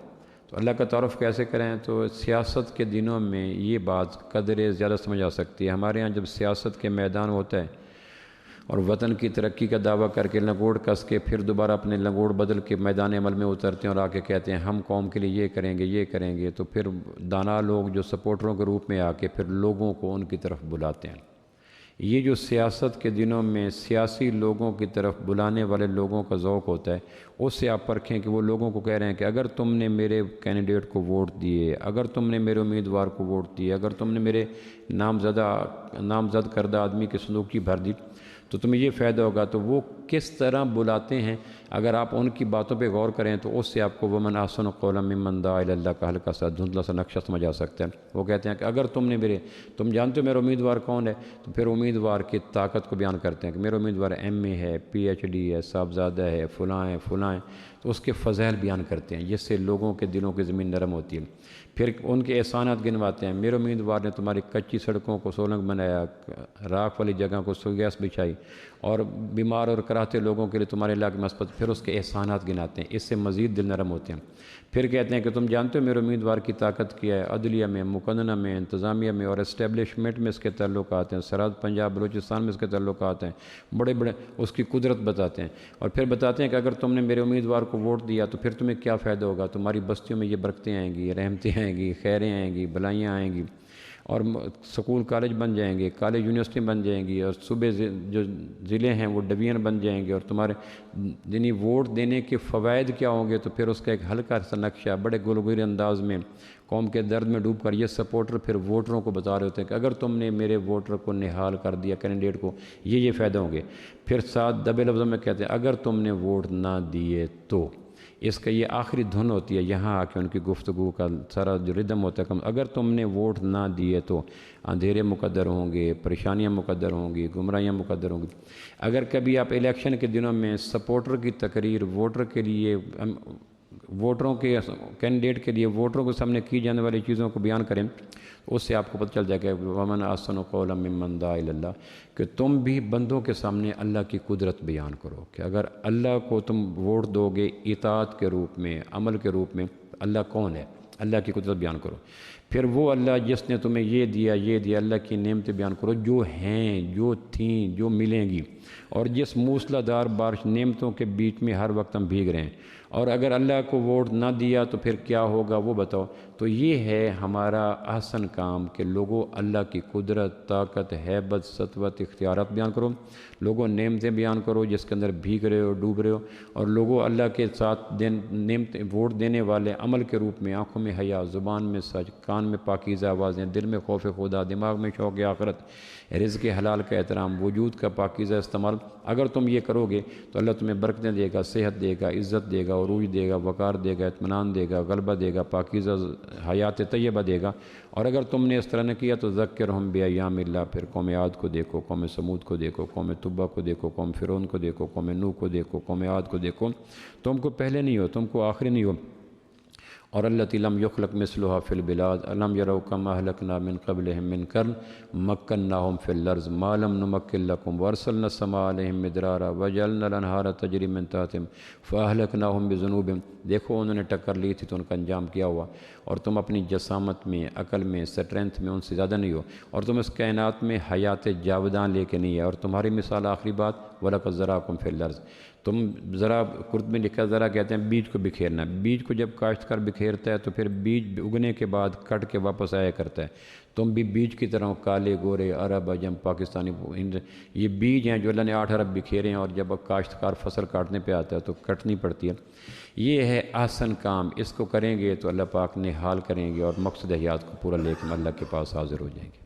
تو اللہ کا تعارف کیسے کریں؟ تو سیاست کے دنوں میں یہ بات قدر زیادہ سمجھ آ سکتی ہے۔ ہمارے ہاں جب سیاست کے میدان ہوتا ہے اور وطن کی ترقی کا دعویٰ کر کے لنگوڑ کس کے پھر دوبارہ اپنے لنگوڑ بدل کے میدان عمل میں اترتے ہیں اور آ کے کہتے ہیں ہم قوم کے لیے یہ کریں گے، تو پھر دانا لوگ جو سپورٹروں کے روپ میں آ کے پھر لوگوں کو ان کی طرف بلاتے ہیں۔ یہ جو سیاست کے دنوں میں سیاسی لوگوں کی طرف بلانے والے لوگوں کا ذوق ہوتا ہے، اس سے آپ پرکھیں کہ وہ لوگوں کو کہہ رہے ہیں کہ اگر تم نے میرے کینڈیڈیٹ کو ووٹ دیے، اگر تم نے میرے امیدوار کو ووٹ دیے، اگر تم نے میرے نامزد کردہ آدمی کی صندوق بھر دی تو تمہیں یہ فائدہ ہوگا۔ تو وہ کس طرح بلاتے ہیں، اگر آپ ان کی باتوں پہ غور کریں تو اس سے آپ کو ومن احسن قولا ممن دعا الی اللہ کا ہلکا سا دھندلا سا نقشہ سمجھ آ سکتا ہے۔ وہ کہتے ہیں کہ اگر تم جانتے ہو میرا امیدوار کون ہے، تو پھر امیدوار کی طاقت کو بیان کرتے ہیں کہ میرا امیدوار ایم اے ہے، پی ایچ ڈی ہے، صاحبزادہ ہے، فلاں ہیں، تو اس کے فضائل بیان کرتے ہیں، جس سے لوگوں کے دلوں کی زمین نرم ہوتی ہے۔ پھر ان کے احسانات گنواتے ہیں، میرے امیدوار نے تمہاری کچی سڑکوں کو سولنگ بنایا، راکھ والی جگہ کو گیس بچھائی، اور بیمار اور کراہتے لوگوں کے لیے تمہارے علاقے میں اسپتال، پھر اس کے احسانات گناتے ہیں، اس سے مزید دل نرم ہوتے ہیں۔ پھر کہتے ہیں کہ تم جانتے ہو میرے امیدوار کی طاقت کیا ہے، عدلیہ میں، مقننہ میں، انتظامیہ میں اور اسٹیبلشمنٹ میں اس کے تعلقات ہیں، سرحد پنجاب بلوچستان میں اس کے تعلقات ہیں، بڑے اس کی قدرت بتاتے ہیں۔ اور پھر بتاتے ہیں کہ اگر تم نے میرے امیدوار کو ووٹ دیا تو پھر تمہیں کیا فائدہ ہوگا، تمہاری بستیوں میں یہ برکتیں آئیں گی، رحمتیں آئیں گی، خیریں آئیں گی، بلائیاں آئیں گی، اور سکول کالج بن جائیں گے، کالج یونیورسٹی بن جائیں گی، اور صوبے جو ضلع ہیں وہ ڈویژن بن جائیں گے، اور تمہارے یعنی ووٹ دینے کے فوائد کیا ہوں گے۔ تو پھر اس کا ایک ہلکا سا نقشہ بڑے گلگیر انداز میں قوم کے درد میں ڈوب کر یہ سپورٹر پھر ووٹروں کو بتا رہے ہوتے ہیں کہ اگر تم نے میرے ووٹر کو نہال کر دیا، کینڈیڈیٹ کو یہ فائدہ ہوں گے۔ پھر ساتھ دبے لفظوں میں کہتے ہیں اگر تم نے ووٹ نہ دیے تو، اس کا یہ آخری دھن ہوتی ہے، یہاں آ کے ان کی گفتگو کا سارا جو ردم ہوتا ہے اگر تم نے ووٹ نہ دیے تو اندھیرے مقدر ہوں گے، پریشانیاں مقدر ہوں گی، گمراہیاں مقدر ہوں گی۔ اگر کبھی آپ الیکشن کے دنوں میں سپورٹر کی تقریر ووٹر کے لیے، ووٹروں کے کینڈیڈیٹ کے لیے ووٹروں کے سامنے کی جانے والی چیزوں کو بیان کریں، اس سے آپ کو پتہ چل جائے گا ومن احسن قولا ممن دعا الی اللہ، کہ تم بھی بندوں کے سامنے اللہ کی قدرت بیان کرو، کہ اگر اللہ کو تم ووٹ دو گے اطاعت کے روپ میں، عمل کے روپ میں، اللہ کون ہے، اللہ کی قدرت بیان کرو۔ پھر وہ اللہ جس نے تمہیں یہ دیا، اللہ کی نعمتیں بیان کرو جو ہیں، جو تھیں، جو ملیں گی، اور جس موسلا دھار بارش نعمتوں کے بیچ میں ہر وقت ہم بھیگ رہے ہیں، اور اگر اللہ کو ووٹ نہ دیا تو پھر کیا ہوگا وہ بتاؤ۔ تو یہ ہے ہمارا احسن کام کہ لوگوں اللہ کی قدرت، طاقت، ہیبت، سطوت، اختیارات بیان کرو، لوگوں نعمتیں بیان کرو جس کے اندر بھیگ رہے ہو، ڈوب رہے ہو، اور لوگوں اللہ کے ساتھ نعمت ووٹ دینے والے عمل کے روپ میں آنکھوں میں حیا، زبان میں سچ، کان میں پاکیزہ آوازیں، دل میں خوف خدا، دماغ میں شوق آخرت، رزق حلال کا احترام، وجود کا پاکیزہ استعمال، اگر تم یہ کرو گے تو اللہ تمہیں برکتیں دے گا، صحت دے گا، عزت دے گا، عروج دے گا، وقار دے گا، اطمینان دے گا، غلبہ دے گا، پاکیزہ حیات طیبہ دے گا۔ اور اگر تم نے اس طرح نہ کیا تو ذکرہم بایام اللہ، پھر قوم عاد کو دیکھو، قوم سمود کو دیکھو، قوم تبع کو دیکھو، قوم فرعون کو دیکھو، قوم نوح کو دیکھو، قوم عاد کو دیکھو، تم کو پہلے نہیں ہو، تم کو آخری نہیں ہو۔ اور التی لم یخلق مثلها فی البلاد الم یروا کما اہلکنا من قبلہم من قرن مکناہم فی الارض ما لم نمکن لکم وارسلنا السماء علیہم مدرارا وجعلنا الانہار تجری من تحتہم فاہلکناہم بذنوبہم۔ دیکھو انہوں نے ٹکر لی تھی تو ان کا انجام کیا ہوا، اور تم اپنی جسامت میں، عقل میں، اسٹرینتھ میں ان سے زیادہ نہیں ہو، اور تم اس کائنات میں حیات جاودان لے کے نہیں ہے۔ اور تمہاری مثال آخری بات وَلَقَدْ ذَرَأَكُمْ فِي الْأَرْضِ، تم ذرا قرآن میں لکھا، ذرا کہتے ہیں بیج کو بکھیرنا، بیج کو جب کاشتکار بکھیرتا ہے تو پھر بیج اگنے کے بعد کٹ کے واپس آیا کرتا ہے۔ تم بھی بیج کی طرح کالے، گورے، عرب، عجم، پاکستانی، ہند، یہ بیج ہیں جو اللہ نے 8 ارب بکھیرے ہیں، اور جب کاشتکار فصل کاٹنے پہ آتا ہے تو کٹنی پڑتی ہے۔ یہ ہے احسن کام، اس کو کریں گے تو اللہ پاک نے حال کریں گے اور مقصد حیات کو پورا لے کے اللہ کے پاس حاضر ہو جائیں گے۔